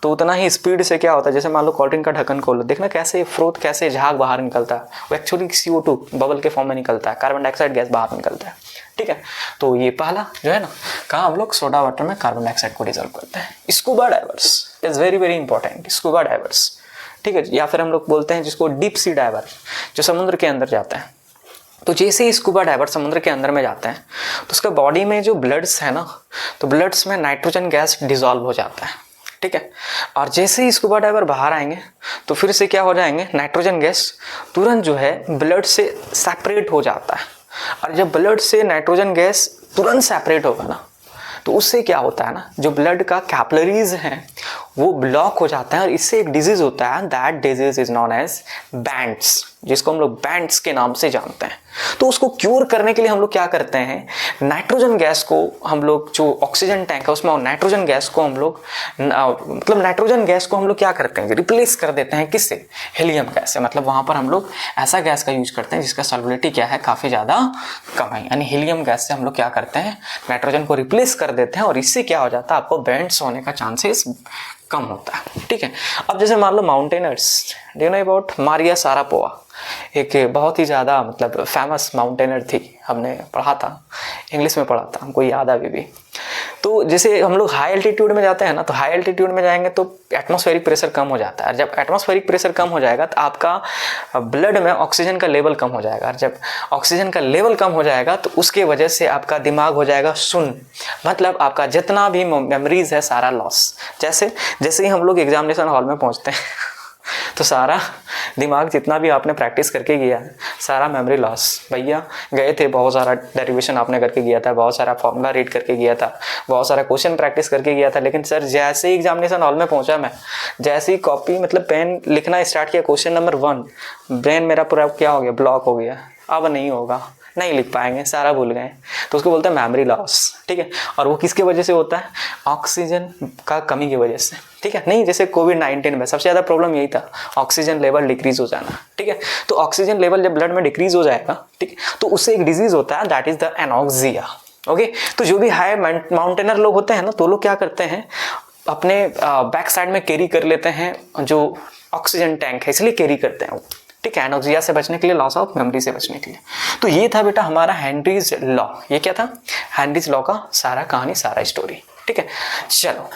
तो उतना ही स्पीड से क्या होता है, जैसे मान लो कोल्ड ड्रिंक का ढक्कन खोलो, देखना कैसे फ्रोथ, कैसे झाग बाहर निकलता है, वो एक्चुअली CO2 बबल के फॉर्म में निकलता है, कार्बन डाइऑक्साइड गैस बाहर निकलता है, ठीक है। तो ये पहला जो है ना, कहाँ हम लोग सोडा वाटर में कार्बन डाइऑक्साइड को डिजोल्व करते हैं। Scuba divers is very very important, scuba divers, ठीक है। या फिर हम लोग बोलते हैं जिसको डीप सी डाइवर, जो समुद्र के अंदर जाते हैं। तो जैसे ही स्कूबा डाइवर समुद्र के अंदर में जाते हैं तो उसका बॉडी में जो ब्लड्स है ना, तो ब्लड्स में नाइट्रोजन गैस डिजॉल्व हो जाता है, ठीक है। और जैसे ही स्कूबा डाइवर बाहर आएंगे तो फिर से क्या हो जाएंगे, नाइट्रोजन गैस तुरंत जो है ब्लड से सेपरेट हो जाता है। और जब ब्लड से नाइट्रोजन गैस तुरंत सेपरेट होगा ना, तो उससे क्या होता है ना, जो ब्लड का कैपिलरीज हैं वो ब्लॉक हो जाता है और इससे एक डिजीज होता है, that disease is known as bends, जिसको हम लोग बैंड्स के नाम से जानते हैं। तो उसको क्योर करने के लिए हम लोग क्या करते हैं, नाइट्रोजन गैस को हम लोग, जो ऑक्सीजन टैंक है उसमें नाइट्रोजन गैस को हम लोग मतलब नाइट्रोजन गैस को हम लोग क्या करते हैं, रिप्लेस कर देते हैं, किससे, हीलियम गैस से। मतलब वहाँ पर हम लोग ऐसा गैस का यूज करते हैं जिसका सॉल्युबिलिटी क्या है, काफ़ी ज़्यादा कम है, यानी हीलियम गैस से हम लोग क्या करते हैं, नाइट्रोजन को रिप्लेस कर देते हैं और इससे क्या हो जाता है, आपको बैंड्स होने का चांसेस कम होता है, ठीक है। अब जैसे मान लो mountaineers, do you know about Maria Sharapova, एक बहुत ही ज़्यादा मतलब फेमस माउंटेनर थी, हमने पढ़ा था, इंग्लिश में पढ़ा था, हमको याद अभी भी। तो जैसे हम लोग हाई एल्टीट्यूड में जाते हैं ना, तो हाई एल्टीट्यूड में जाएंगे तो एटमॉस्फेरिक प्रेशर कम हो जाता है। जब एटमॉस्फेरिक प्रेशर कम हो जाएगा तो आपका ब्लड में ऑक्सीजन का लेवल कम हो जाएगा, और जब ऑक्सीजन का लेवल कम हो जाएगा तो उसके वजह से आपका दिमाग हो जाएगा सुन्न, मतलब आपका जितना भी मेमोरीज है सारा लॉस। जैसे जैसे ही हम लोग एग्जामिनेशन हॉल में पहुँचते हैं तो सारा दिमाग जितना भी आपने प्रैक्टिस करके गया है सारा मेमोरी लॉस। भैया गए थे, बहुत सारा डेरिवेशन आपने करके गया था, बहुत सारा फॉर्मूला रीड करके गया था, बहुत सारा क्वेश्चन प्रैक्टिस करके गया था, लेकिन सर जैसे ही एग्जामिनेशन हॉल में पहुंचा मैं, जैसे ही कॉपी मतलब पेन लिखना स्टार्ट किया, क्वेश्चन नंबर 1, ब्रेन मेरा पूरा क्या हो गया, ब्लॉक हो गया, अब नहीं होगा, नहीं लिख पाएंगे, सारा भूल गए। तो उसको बोलते हैं मेमोरी लॉस, ठीक है। और वो किसके वजह से होता है, ऑक्सीजन का कमी की वजह से, ठीक है। नहीं, जैसे कोविड-19 में सबसे ज़्यादा प्रॉब्लम यही था, ऑक्सीजन लेवल डिक्रीज हो जाना, ठीक है। तो ऑक्सीजन लेवल जब ब्लड में डिक्रीज हो जाएगा, ठीक है, तो उससे एक डिजीज होता है, that is the anoxia, okay. तो जो भी हाई माउंटेनर लोग होते हैं ना, तो लोग क्या करते हैं, अपने बैक साइड में कैरी कर लेते हैं जो ऑक्सीजन टैंक है, इसलिए कैरी करते हैं वो, ठीक है, एनॉक्सिया से बचने के लिए, लॉस ऑफ मेमोरी से बचने के लिए। तो ये था बेटा हमारा हेनरीज लॉ, ये क्या था, हेनरीज लॉ का सारा कहानी, सारा स्टोरी, ठीक है। चलो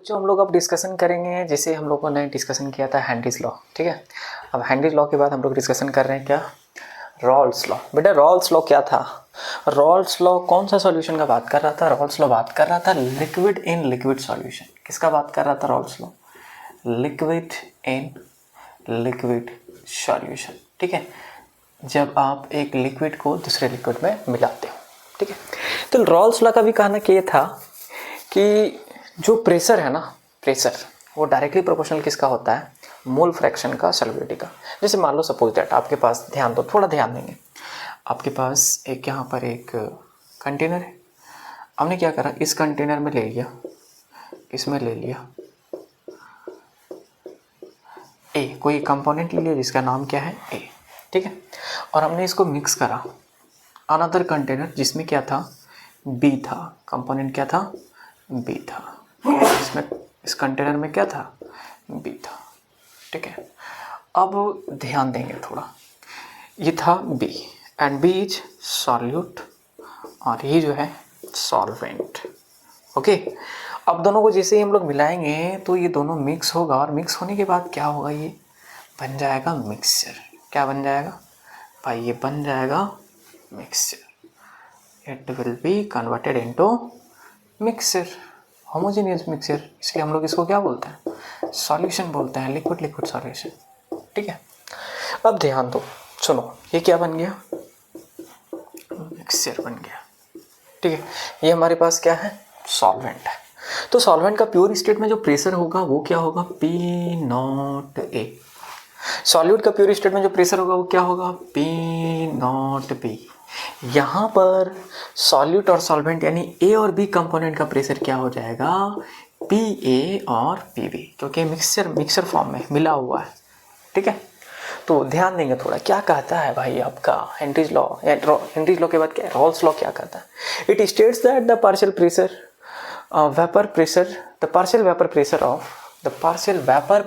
जो हम लोग अब डिस्कशन करेंगे, जैसे हम लोगों ने डिस्कशन किया था हेनरीज लॉ, ठीक है। अब हेनरीज लॉ के बाद हम लोग डिस्कशन कर रहे हैं क्या, रॉल्स लॉ। बेटा रॉल्स लॉ क्या था, रॉल्स लॉ कौन सा सॉल्यूशन का बात कर रहा था, रॉल्स लॉ बात कर रहा था लिक्विड इन लिक्विड सॉल्यूशन। किसका बात कर रहा था Rawls law, liquid in liquid solution, ठीक है। जब आप एक लिक्विड को दूसरे लिक्विड में मिलाते हो, ठीक है। तो रॉल्स लॉ का भी कहना कि ये था कि जो प्रेशर है ना, प्रेशर वो डायरेक्टली प्रोपोर्शनल किसका होता है, मोल फ्रैक्शन का सॉल्युबिलिटी का। जैसे मान लो सपोज दैट आपके पास, ध्यान दो, थोड़ा ध्यान देंगे, आपके पास एक यहाँ पर एक कंटेनर है, हमने क्या करा, इस कंटेनर में ले लिया, इसमें ले लिया ए, कोई कंपोनेंट ले लिया जिसका नाम क्या है ए, ठीक है। और हमने इसको मिक्स करा अनदर कंटेनर जिसमें क्या था, बी था, कंपोनेंट क्या था, बी था, इसमें इस कंटेनर में क्या था, बी था। ठीक है, अब ध्यान देंगे थोड़ा, ये था B and B is solute और ये जो है सॉल्वेंट। ओके, अब दोनों को जैसे ही हम लोग मिलाएंगे तो ये दोनों मिक्स होगा और मिक्स होने के बाद क्या होगा, ये बन जाएगा मिक्सचर। क्या बन जाएगा भाई, ये बन जाएगा mixture. It will be converted into mixture, homogeneous mixture. इसलिए हम लोग इसको क्या बोलते हैं, सॉल्यूशन बोलते हैं, लिक्विड लिक्विड सॉल्यूशन। ठीक है, अब ध्यान दो, सुनो, ये क्या बन गया, मिक्सचर बन गया। ठीक है, ये हमारे पास क्या है, सॉल्वेंट है। तो सॉल्वेंट का प्योर स्टेट में जो प्रेशर होगा वो क्या होगा, पी नॉट ए। सॉल्यूट का प्योर स्टेट में जो प्रेशर होगा वो क्या होगा, पी नॉट बी। यहाँ पर सॉल्यूट और सॉल्वेंट यानी ए और बी कंपोनेंट का प्रेशर क्या हो जाएगा, पी ए और पी बी, क्योंकि मिक्सचर फॉर्म में मिला हुआ है। ठीक है, तो ध्यान देंगे थोड़ा, क्या कहता है भाई आपका हेनरीज लॉ। हेनरीज लॉ के बाद क्या, रॉल्स लॉ क्या कहता है, it states that the partial vapour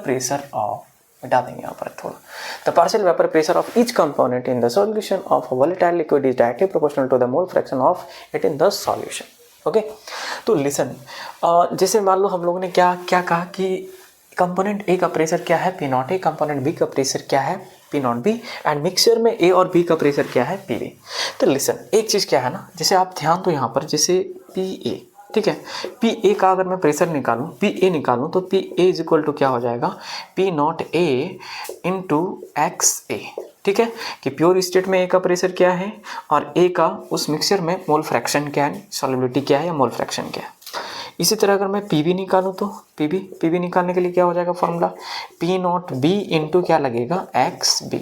pressure of मिटा देंगे यहाँ पर थोड़ा, the partial vapour pressure of each component in the solution of a volatile liquid is directly proportional to the mole fraction of it in the solution. Okay, तो listen, जैसे मान लो हम लोगों ने क्या क्या कहा कि कंपोनेंट ए का प्रेशर क्या है, P not A, component B का प्रेशर क्या है, P naught B, and mixture में ए और बी का प्रेशर क्या है, पी बी। तो लिसन, एक चीज़ क्या है ना, जैसे आप ध्यान दो यहाँ पर, जैसे पी ए, ठीक है, पी ए का अगर मैं प्रेशर निकालूं, पी ए निकालूं, तो P A is equal to क्या हो जाएगा, P not A into X A. ठीक है, कि प्योर स्टेट में ए का प्रेशर क्या है और ए का उस मिक्सचर में मोल फ्रैक्शन क्या है, सॉल्युबिलिटी क्या है या मोल फ्रैक्शन क्या है। इसी तरह अगर मैं पी बी निकालूँ तो पी बी निकालने के लिए क्या हो जाएगा formula, P naught B into क्या लगेगा, X B.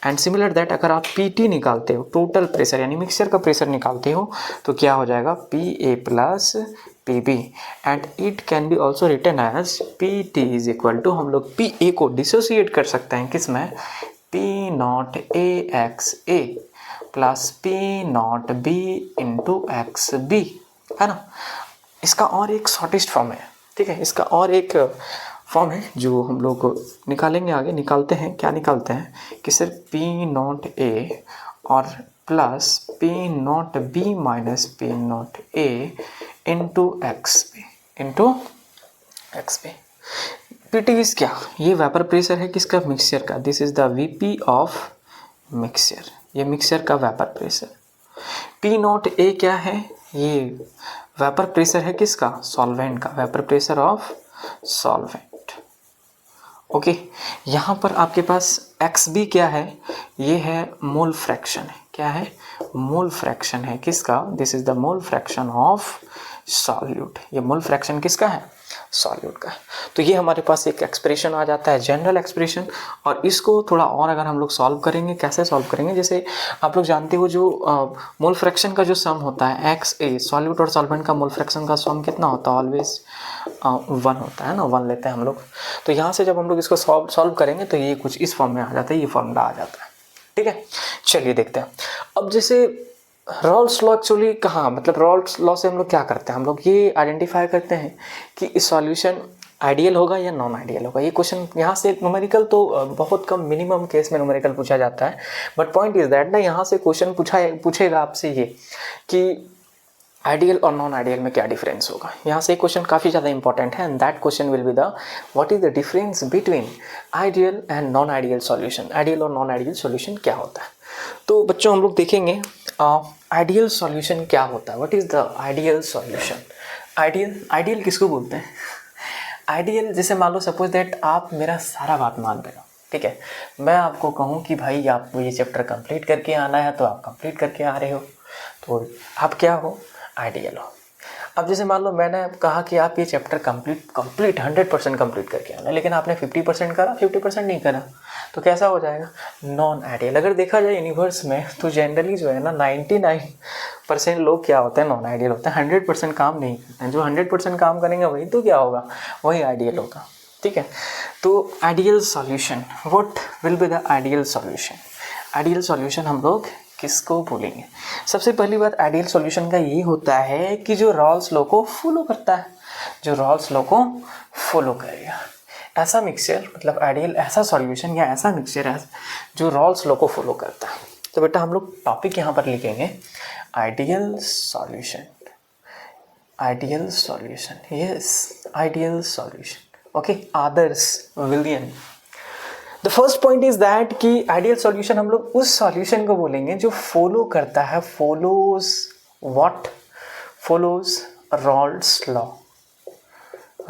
And similar that अगर आप पी टी निकालते हो, टोटल प्रेशर यानी मिक्सचर का प्रेशर निकालते हो, तो क्या हो जाएगा, P A plus P B. And it can be also written as P T is equal to, हम लोग पी ए को डिसोसिएट कर सकते हैं किस में, P not A X A plus P naught B into X B, है ना। इसका और एक शॉर्टेस्ट फॉर्म है, ठीक है, इसका और एक फॉर्म है जो हम लोग निकालेंगे, आगे निकालते हैं। क्या निकालते हैं कि सिर्फ पी नॉट ए और plus P naught B minus P not A into X B. P T is क्या, ये वेपर प्रेशर है किसका, मिक्सचर का। This is the V P of mixture, ये मिक्सचर का vapour pressure. P not A क्या है, ये वेपर प्रेशर है किसका, सॉल्वेंट का, vapour pressure of solvent. Okay, यहाँ पर आपके पास एक्स बी क्या है, ये है मोल फ्रैक्शन है, क्या है, मोल फ्रैक्शन है किसका, this is the mole fraction of solute. ये मोल फ्रैक्शन किसका है, सॉल्यूट का। तो ये हमारे पास एक एक्सप्रेशन आ जाता है, जनरल एक्सप्रेशन। और इसको थोड़ा और अगर हम लोग सॉल्व करेंगे, कैसे सॉल्व करेंगे, जैसे आप लोग जानते हो जो मोल फ्रैक्शन का जो सम होता है एक्स ए, सॉल्यूट और सॉल्वेंट का मोल फ्रैक्शन का सम कितना होता है, ऑलवेज 1 होता है ना, 1 लेते हैं हम लोग। तो यहाँ से जब हम लोग इसको सॉल्व करेंगे तो ये कुछ इस फॉर्म में आ जाता है, ये फॉर्मूला आ जाता है। ठीक है, चलिए देखते हैं। अब जैसे रॉल्स लॉ एक्चुअली कहाँ, मतलब रॉल्स लॉ से हम लोग क्या करते हैं, हम लोग ये आइडेंटिफाई करते हैं कि इस सॉल्यूशन आइडियल होगा या नॉन आइडियल होगा। ये क्वेश्चन यहाँ से न्यूमेरिकल तो बहुत कम, मिनिमम केस में न्यूमेरिकल पूछा जाता है, बट पॉइंट इज दैट ना, यहाँ से क्वेश्चन पूछेगा आपसे ये कि आइडियल और नॉन आइडियल में क्या डिफरेंस होगा। यहाँ से एक क्वेश्चन काफ़ी ज़्यादा इंपॉर्टेंट है, and that question will be the what is the difference between ideal and non ideal solution. Ideal और नॉन आइडियल सॉल्यूशन क्या होता है। तो बच्चों हम लोग देखेंगे आइडियल सॉल्यूशन क्या होता है, what is the ideal solution. Ideal किसको बोलते हैं, आइडियल जैसे मान लो सपोज दैट आप मेरा सारा बात मान रहे हो, ठीक है, मैं आपको कहूँ कि भाई आपको ये चैप्टर कंप्लीट करके आना है, तो आप कंप्लीट करके आ रहे हो, तो आप क्या हो, आइडियल हो। अब जैसे मान लो मैंने कहा कि आप ये चैप्टर कंप्लीट 100% कंप्लीट करके आना, लेकिन आपने 50% करा, 50% नहीं करा, तो कैसा हो जाएगा, नॉन आइडियल। अगर देखा जाए यूनिवर्स में तो जनरली जो है ना 99% लोग क्या होते हैं, नॉन आइडियल होते हैं, 100% काम नहीं करते हैं। जो 100% काम करेंगे वही तो क्या होगा, वही आइडियल होगा। ठीक है, तो ideal solution, what will be the ideal solution. Ideal solution हम लोग किसको बोलेंगे? सबसे पहली बात आइडियल सॉल्यूशन का ये होता है कि जो रॉल्स लॉ को फॉलो करता है, जो रॉल्स लॉ को फॉलो करेगा। ऐसा मिक्सचर मतलब आइडियल ऐसा सॉल्यूशन या ऐसा मिक्सचर है जो रॉल्स लॉ को फॉलो करता है। तो बेटा हम लोग टॉपिक यहाँ पर लिखेंगे ideal solution, ideal solution, yes ideal solution. Okay, आदर्श विलियन। The first point is that कि आइडियल सॉल्यूशन हम लोग उस सॉल्यूशन को बोलेंगे जो फॉलो करता है, follows what, follows Rawls law,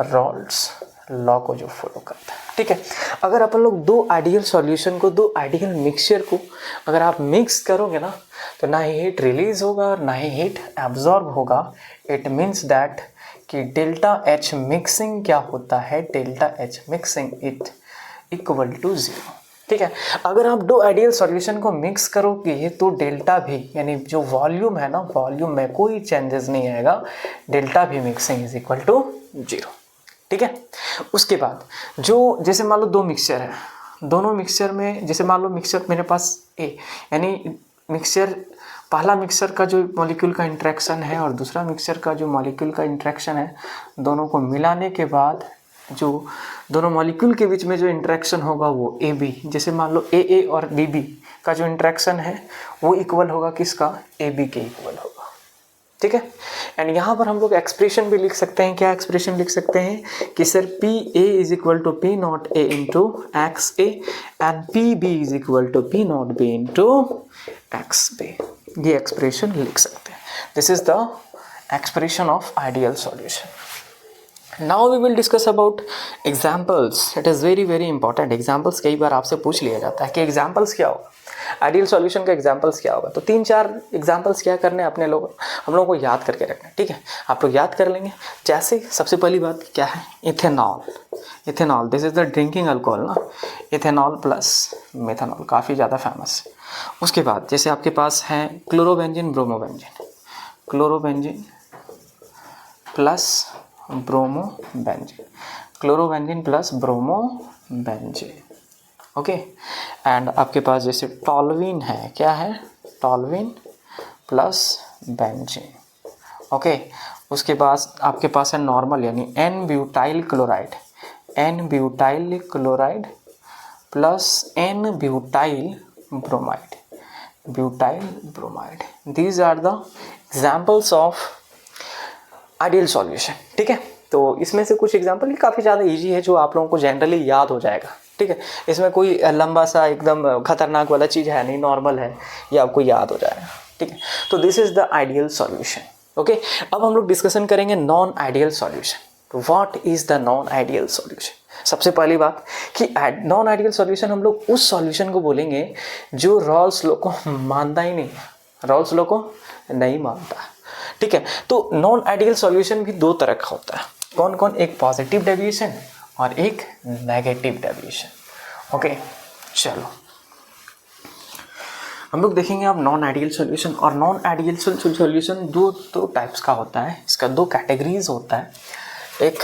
Rawls law को जो फॉलो करता है। ठीक है, अगर अपन लोग दो आइडियल सॉल्यूशन को, दो आइडियल मिक्सचर को अगर आप मिक्स करोगे ना, तो ना ही हीट रिलीज होगा और ना ही हीट एब्जॉर्ब होगा। इट मीन्स दैट कि डेल्टा एच मिक्सिंग क्या होता है, delta H mixing it equal to 0। ठीक है, अगर आप दो आइडियल सॉल्यूशन को मिक्स करोगे तो डेल्टा भी, यानी जो वॉल्यूम है ना, वॉल्यूम में कोई चेंजेस नहीं आएगा, डेल्टा भी मिक्सिंग इज इक्वल टू 0। ठीक है, उसके बाद जो जैसे मान लो दो मिक्सचर है, दोनों मिक्सचर में जैसे मान लो मिक्सचर मेरे पास ए, यानी मिक्सचर पहला मिक्सचर का जो मॉलिक्यूल का इंट्रैक्शन है और दूसरा मिक्सचर का जो मॉलिक्यूल का इंट्रैक्शन है, दोनों को मिलाने के बाद जो दोनों मॉलिक्यूल के बीच में जो इंट्रैक्शन होगा वो ए बी, जैसे मान लो ए ए और बी बी का जो इंट्रैक्शन है वो इक्वल होगा किसका, ए बी के इक्वल होगा। ठीक है, एंड यहाँ पर हम लोग एक्सप्रेशन भी लिख सकते हैं। क्या एक्सप्रेशन लिख सकते हैं कि sir P A is equal to P not A into X A and P B is equal to P naught B into X B. ये एक्सप्रेशन लिख सकते हैं। This is the expression of ideal solution. Now we will discuss about examples. It is very very important. Examples कई बार आपसे पूछ लिया जाता है कि examples क्या होगा, आइडियल सॉल्यूशन का एग्जाम्पल्स क्या होगा। तो 3-4 एग्जाम्पल्स क्या करने हैं अपने लोग, हम लोगों को याद करके रखना है। ठीक है, आप लोग याद कर लेंगे। जैसे सबसे पहली बात क्या है, ethanol. Ethanol this is the drinking alcohol ना, इथेनॉल प्लस मेथनॉल, काफ़ी ज़्यादा फेमस है। उसके बाद जैसे आपके पास है chlorobenzene bromobenzene, chlorobenzene plus bromobenzene, chlorobenzene plus bromobenzene. Okay, and आपके पास जैसे टॉल्यूइन है, क्या है, टॉल्यूइन प्लस बेंजीन। ओके, उसके बाद आपके पास है नॉर्मल यानी N butyl chloride, N butyl chloride plus N butyl bromide, butyl bromide. These are the examples of ideal solution. ठीक है, तो इसमें से कुछ एग्जाम्पल काफ़ी ज़्यादा इजी है जो आप लोगों को जनरली याद हो जाएगा। ठीक है, इसमें कोई लंबा सा एकदम खतरनाक वाला चीज़ है नहीं, नॉर्मल है, ये आपको याद हो जाएगा। ठीक है, तो this is the ideal solution. Okay, अब हम लोग डिस्कशन करेंगे नॉन आइडियल सॉल्यूशन। तो what is the non ideal solution? सबसे पहली बात कि नॉन आइडियल सॉल्यूशन हम लोग उस सॉल्यूशन को बोलेंगे जो रॉल्स लॉ को मानता ही नहीं, रॉल्स लॉ को नहीं मानता। ठीक है, तो नॉन आइडियल सॉल्यूशन भी दो तरह का होता है। कौन कौन? एक पॉजिटिव डेविएशन और एक नेगेटिव डेविएशन। ओके, चलो हम लोग देखेंगे अब नॉन आइडियल सॉल्यूशन। और नॉन आइडियल सॉल्यूशन दो टाइप्स का होता है, इसका दो कैटेगरीज होता है, एक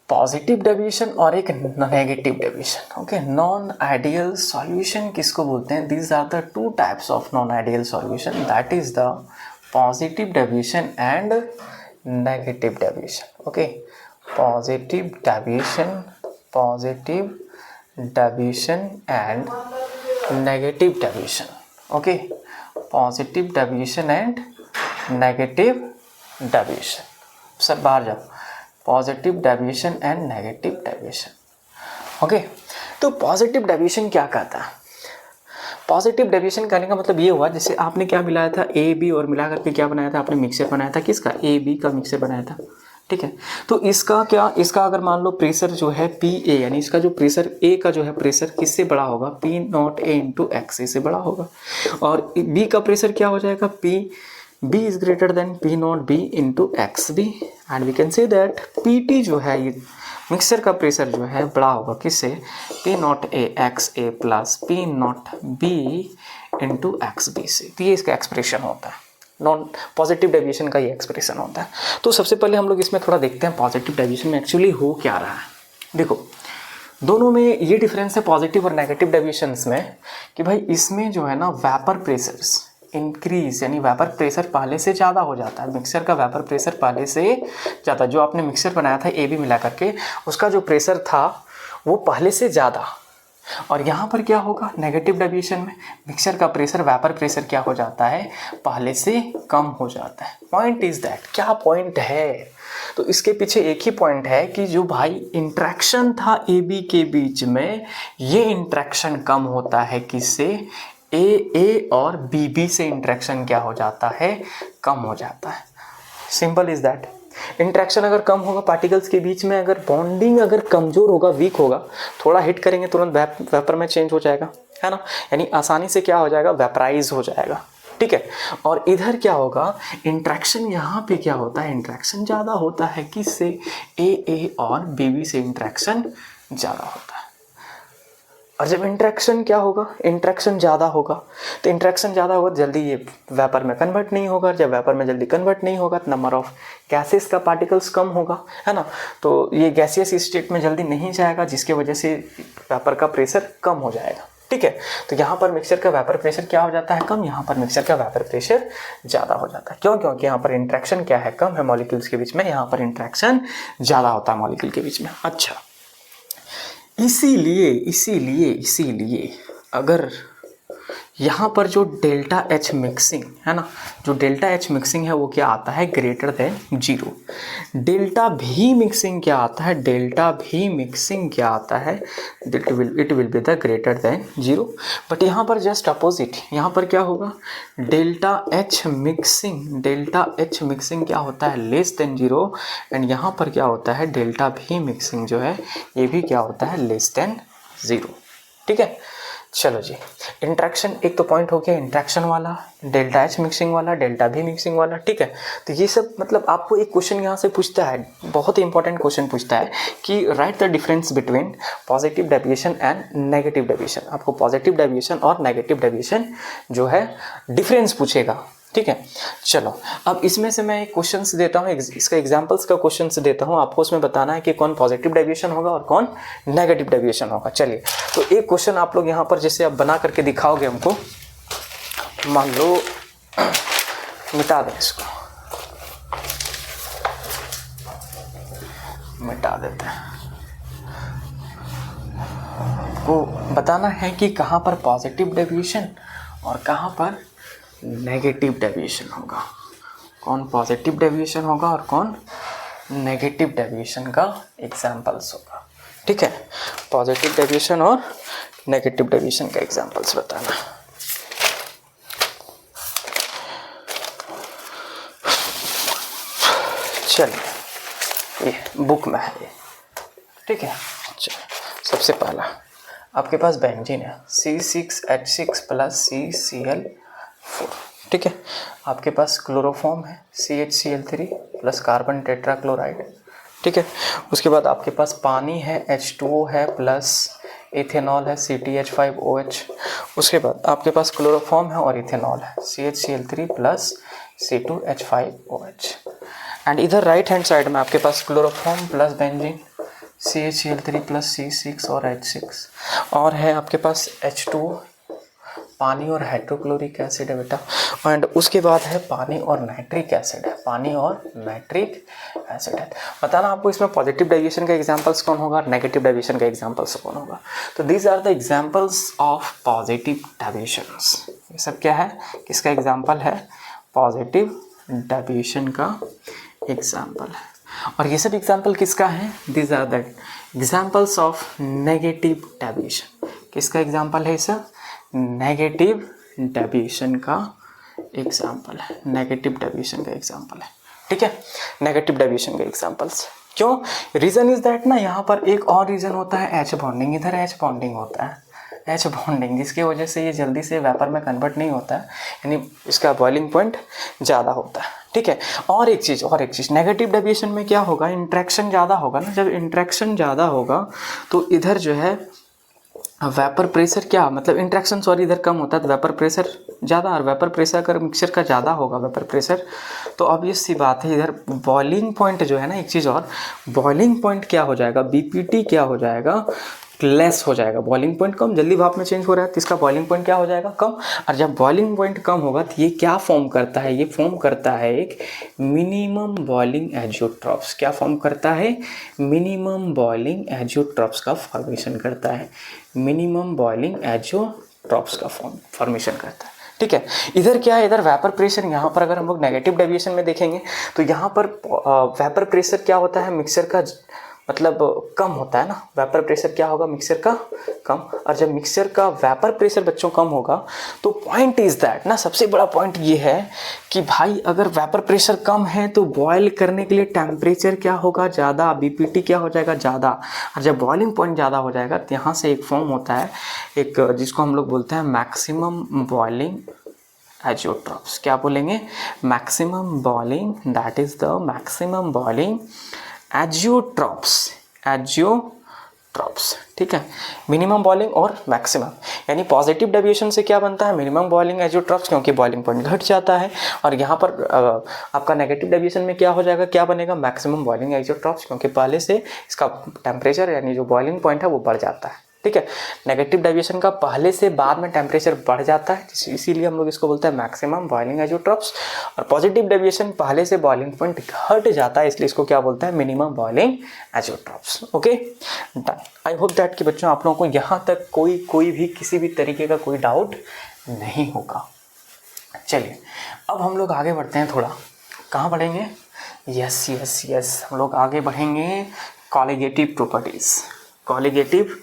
पॉजिटिव डेविएशन और एक negative deviation. Okay, non ideal solution किसको बोलते हैं? These are the two types of non ideal solution, that is the positive deviation and negative deviation. Okay, positive deviation, positive deviation and negative deviation. Okay, positive deviation and negative deviation. सब बाहर जाओ, positive deviation and negative deviation. Okay, तो positive deviation क्या कहता है? Positive deviation करने का मतलब ये हुआ, जैसे आपने क्या मिलाया था, ए बी, और मिला करके क्या बनाया था आपने, मिक्सचर बनाया था। किसका? ए बी का मिक्सचर बनाया था। ठीक है, तो इसका क्या, इसका अगर मान लो प्रेशर जो है पी ए, यानी इसका जो प्रेशर ए का जो है प्रेशर किससे बड़ा होगा, P not A into X A से बड़ा होगा। और बी का प्रेशर क्या हो जाएगा, P B is greater than P naught B into X B. And we can say that P T जो है, ये मिक्सचर का प्रेशर जो है बड़ा होगा किससे, P not A X A plus P naught B into X B से। तो ये इसका एक्सप्रेशन होता है, नॉन पॉजिटिव डेविएशन का ये एक्सप्रेशन होता है। तो सबसे पहले हम लोग इसमें थोड़ा देखते हैं पॉजिटिव डेविएशन में एक्चुअली हो क्या रहा है। देखो, दोनों में ये डिफरेंस है पॉजिटिव और नेगेटिव डेविएशंस में कि भाई इसमें जो है ना वेपर प्रेशर्स इंक्रीज, यानी वेपर प्रेशर पहले से ज़्यादा हो जाता है। मिक्सर का वेपर प्रेशर पहले से ज़्यादा, जो आपने मिक्सर बनाया था ए बी मिला करके, उसका जो प्रेशर था वो पहले से ज़्यादा। और यहाँ पर क्या होगा, नेगेटिव डेविएशन में मिक्सर का प्रेशर, वेपर प्रेशर क्या हो जाता है, पहले से कम हो जाता है। पॉइंट इज दैट, क्या पॉइंट है, तो इसके पीछे एक ही पॉइंट है कि जो भाई इंट्रैक्शन था ए बी के बीच में, ये इंट्रैक्शन कम होता है किससे, ए और बी से इंट्रैक्शन क्या हो जाता है, कम हो जाता है। Simple is that. इंट्रैक्शन अगर कम होगा पार्टिकल्स के बीच में, अगर बॉन्डिंग अगर कमज़ोर होगा, वीक होगा, थोड़ा हिट करेंगे तुरंत वेपर में चेंज हो जाएगा, है ना, यानी आसानी से क्या हो जाएगा, वेपराइज हो जाएगा, ठीक है। और इधर क्या होगा, इंट्रैक्शन यहाँ पे क्या होता है, इंट्रैक्शन ज़्यादा होता है किससे, ए और बी से इंट्रैक्शन ज़्यादा होता है। और जब इंट्रैक्शन क्या होगा, इंट्रैक्शन ज़्यादा होगा, तो इंट्रैक्शन ज़्यादा होगा जल्दी ये वेपर में कन्वर्ट नहीं होगा। जब वेपर में जल्दी कन्वर्ट नहीं होगा तो नंबर ऑफ गैसेस का पार्टिकल्स कम होगा, है ना, तो ये गैसियस स्टेट में जल्दी नहीं जाएगा, जिसके वजह से वेपर का प्रेशर कम हो जाएगा, ठीक है। तो यहाँ पर मिक्सर का वेपर प्रेशर क्या हो जाता है, कम, यहाँ पर मिक्सर का वेपर प्रेशर ज़्यादा हो जाता है। क्यों, क्योंकि यहाँ पर इंट्रैक्शन क्या है, कम है मॉलिक्यूल्स के बीच में, यहाँ पर इंट्रैक्शन ज़्यादा होता है मॉलिक्यूल के बीच में। अच्छा, इसीलिए अगर यहाँ पर जो डेल्टा एच मिक्सिंग है ना, जो डेल्टा एच मिक्सिंग है वो क्या आता है, ग्रेटर देन 0। डेल्टा भी मिक्सिंग क्या आता है, डेल्टा भी मिक्सिंग क्या आता है, it will be the greater than 0। But यहाँ पर जस्ट अपोजिट, यहाँ पर क्या होगा, डेल्टा एच मिक्सिंग क्या होता है, लेस देन 0। एंड यहाँ पर क्या होता है, डेल्टा भी मिक्सिंग जो है ये भी क्या होता है, लेस देन 0, ठीक है। चलो जी, इंट्रैक्शन एक तो पॉइंट हो गया इंट्रैक्शन वाला, डेल्टा एच मिक्सिंग वाला, डेल्टा भी मिक्सिंग वाला, ठीक है। तो ये सब मतलब आपको एक क्वेश्चन यहाँ से पूछता है, बहुत ही इंपॉर्टेंट क्वेश्चन पूछता है कि right the difference between positive deviation and negative deviation. आपको पॉजिटिव डेविएशन और नेगेटिव डेविएशन जो है डिफरेंस पूछेगा, ठीक है। चलो अब इसमें से मैं एक क्वेश्चंस देता हूँ, इसका एग्जांपल्स का क्वेश्चंस देता हूँ, आपको उसमें बताना है कि कौन पॉजिटिव डेविएशन होगा और कौन नेगेटिव डेविएशन होगा। चलिए, तो एक क्वेश्चन आप लोग यहाँ पर जैसे आप बना करके दिखाओगे हमको, मान लो मिटा दें इसको, मिटा देते हैं। आपको बताना है कि कहाँ पर पॉजिटिव डेविएशन और कहाँ पर नेगेटिव डेविएशन होगा, कौन पॉजिटिव डेविएशन होगा और कौन नेगेटिव डेविएशन का एग्जांपल्स होगा, ठीक है। पॉजिटिव डेविएशन और नेगेटिव डेविएशन का एग्जांपल्स बताना। चलिए, ये बुक में है ये, ठीक है। चलिए, सबसे पहला आपके पास बेंजीन है C6H6 प्लस CCl4, ठीक है। आपके पास क्लोरोफॉर्म है CHCl3 प्लस कार्बन टेट्राक्लोराइड, ठीक है। उसके बाद आपके पास पानी है H2O है प्लस इथेनॉल है CTH5OH। उसके बाद आपके पास क्लोरोफॉर्म है और इथेनॉल है CHCl3 प्लस C2H5OH। एंड इधर राइट हैंड साइड में आपके पास chloroform plus benzene CHCl3 plus C6 और H6, और है आपके पास H2O, पानी और हाइड्रोक्लोरिक एसिड है बेटा। एंड उसके बाद है पानी और नाइट्रिक एसिड है, पानी और नाइट्रिक एसिड है। बताना आपको इसमें पॉजिटिव डेविएशन का एग्जांपल्स कौन होगा और नेगेटिव डेविएशन का एग्जांपल्स कौन होगा। तो these are the examples of positive deviations. ये सब क्या है, किसका एग्जांपल है, पॉजिटिव डेविएशन का एग्जांपल है। और ये सब एग्जांपल किसका है, these are the examples of negative deviation. किसका एग्जांपल है ये सब, नेगेटिव डेविएशन का एग्जांपल है, नेगेटिव डेविएशन का एग्जांपल है, ठीक है। नेगेटिव डेविएशन के एग्जांपल्स क्यों, रीज़न इज दैट ना, यहाँ पर एक और रीज़न होता है एच बॉन्डिंग, इधर एच बॉन्डिंग होता है, एच बॉन्डिंग, जिसकी वजह से ये जल्दी से वेपर में कन्वर्ट नहीं होता है, यानी इसका बॉइलिंग पॉइंट ज़्यादा होता है, ठीक है। और एक चीज़ नेगेटिव डेविएशन में क्या होगा, इंट्रैक्शन ज़्यादा होगा ना, जब इंट्रैक्शन ज़्यादा होगा तो इधर जो है वेपर प्रेशर क्या मतलब इंट्रैक्शन इधर कम होता है तो वेपर प्रेशर ज़्यादा, और वेपर प्रेशर अगर मिक्सचर का ज़्यादा होगा वेपर प्रेशर तो ऑब्वियस सी बात है इधर बॉइलिंग पॉइंट जो है ना, एक चीज़ और बॉइलिंग पॉइंट क्या हो जाएगा, BPT क्या हो जाएगा, लेस हो जाएगा, बॉइलिंग पॉइंट कम, जल्दी भाप में चेंज हो रहा है तो इसका बॉइलिंग पॉइंट क्या हो जाएगा, कम। और जब बॉइलिंग पॉइंट कम होगा तो ये क्या फॉर्म करता है, ये फॉर्म करता है एक मिनिमम बॉइलिंग एजियोट्रॉप्स। क्या फॉर्म करता है, मिनिमम बॉइलिंग एजियोट्रॉप्स का फॉर्मेशन करता है, मिनिमम बॉइलिंग एजियोट्रॉप्स का फॉर्मेशन करता है। ठीक है, इधर क्या है, इधर वेपर प्रेशर, यहाँ पर अगर हम लोग नेगेटिव डेविएशन में देखेंगे तो यहाँ पर वेपर प्रेशर क्या होता है, मिक्सर का मतलब कम होता है ना, वेपर प्रेशर क्या होगा, मिक्सर का कम। और जब मिक्सर का वेपर प्रेशर बच्चों कम होगा तो पॉइंट इज दैट ना, सबसे बड़ा पॉइंट ये है कि भाई अगर वेपर प्रेशर कम है तो बॉयल करने के लिए टेम्परेचर क्या होगा, ज़्यादा, बीपीटी क्या हो जाएगा, ज़्यादा। और जब बॉइलिंग पॉइंट ज़्यादा हो जाएगा तो यहाँ से एक फॉर्म होता है, एक जिसको हम लोग बोलते हैं मैक्सिमम बॉइलिंग एजियोट्रॉप्स। क्या बोलेंगे, maximum boiling, that is the maximum boiling azeotropes, azeotropes. ठीक है, मिनिमम बॉइलिंग और मैक्सिमम, यानी पॉजिटिव डेविएशन से क्या बनता है, मिनिमम बॉइलिंग एजियोट्रॉप्स, क्योंकि बॉइलिंग पॉइंट घट जाता है। और यहाँ पर आपका नेगेटिव डेविएशन में क्या हो जाएगा, क्या बनेगा, मैक्सिमम बॉइलिंग एजियोट्रॉप्स, क्योंकि पहले से इसका टेम्परेचर यानी जो बॉइलिंग पॉइंट है वो बढ़ जाता है। ठीक है, नेगेटिव डेविएशन का पहले से बाद में टेम्परेचर बढ़ जाता है, इसीलिए हम लोग इसको बोलते हैं मैक्सिमम बॉइलिंग एजियोट्रॉप्स। और पॉजिटिव डेविएशन पहले से बॉइलिंग पॉइंट घट जाता है, इसलिए इसको क्या बोलते हैं, minimum boiling azeotropes. Okay done. I hope that कि बच्चों आप लोगों को यहाँ तक कोई भी किसी भी तरीके का कोई डाउट नहीं होगा। चलिए अब हम लोग आगे बढ़ते हैं, थोड़ा कहाँ बढ़ेंगे, यस यस यस, हम लोग आगे बढ़ेंगे कॉलिगेटिव प्रॉपर्टीज़। कॉलिगेटिव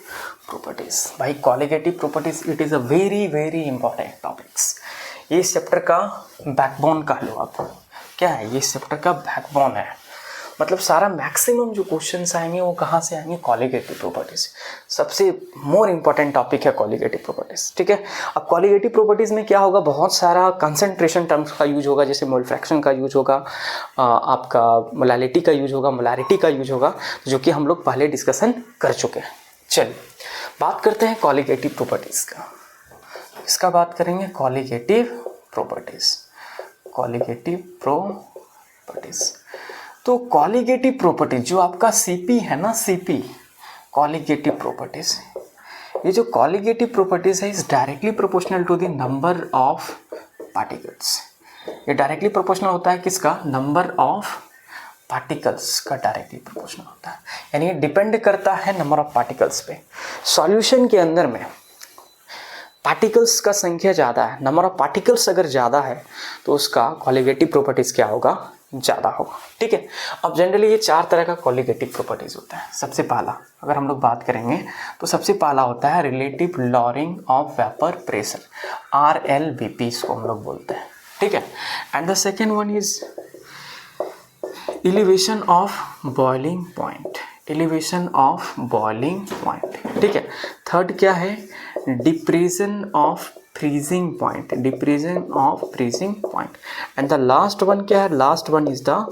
प्रॉपर्टीज, भाई colligative properties it is a very very important topics. ये इस चैप्टर का बैकबोन कह लो आप, क्या है ये इस चैप्टर का बैकबोन है, मतलब सारा मैक्सिमम जो क्वेश्चंस आएंगे वो कहाँ से आएंगे, कॉलिगेटिव प्रॉपर्टीज। सबसे मोर इंपॉर्टेंट टॉपिक है कॉलिगेटिव प्रॉपर्टीज। ठीक है, अब कॉलिगेटिव प्रॉपर्टीज में क्या होगा, बहुत सारा कंसंट्रेशन टर्म्स का यूज होगा, जैसे मोल फ्रैक्शन का यूज होगा, आपका मोलालिटी का यूज होगा, मोलारिटी का यूज होगा, जो कि हम लोग पहले डिस्कशन कर चुके हैं। चलिए बात करते हैं कॉलिगेटिव प्रॉपर्टीज का, इसका बात करेंगे कॉलिगेटिव प्रॉपर्टीज, कॉलिगेटिव प्रॉपर्टीज। तो कॉलिगेटिव प्रॉपर्टीज जो आपका सीपी है ना, सीपी कॉलिगेटिव प्रॉपर्टीज, ये जो कॉलिगेटिव प्रॉपर्टीज है is directly proportional to the number of particles. ये डायरेक्टली प्रोपोर्शनल होता है किसका, नंबर ऑफ पार्टिकल्स का डायरेक्टली प्रोपोर्शनल होता है, यानी ये डिपेंड करता है नंबर ऑफ पार्टिकल्स पे। सॉल्यूशन के अंदर में पार्टिकल्स का संख्या ज़्यादा है, नंबर ऑफ पार्टिकल्स अगर ज़्यादा है तो उसका कॉलिगेटिव प्रॉपर्टीज़ क्या होगा, ज़्यादा होगा। ठीक है, अब जनरली ये 4 तरह का कॉलिगेटिव प्रॉपर्टीज़ होता है। सबसे पहला अगर हम लोग बात करेंगे तो सबसे पहला होता है relative lowering of vapour pressure, RLVP इसको हम लोग बोलते हैं। ठीक है, and the second one is elevation of boiling point, elevation of boiling point. ठीक है, थर्ड क्या है, depression of freezing point, depression of freezing point. And the last one क्या है, last one is the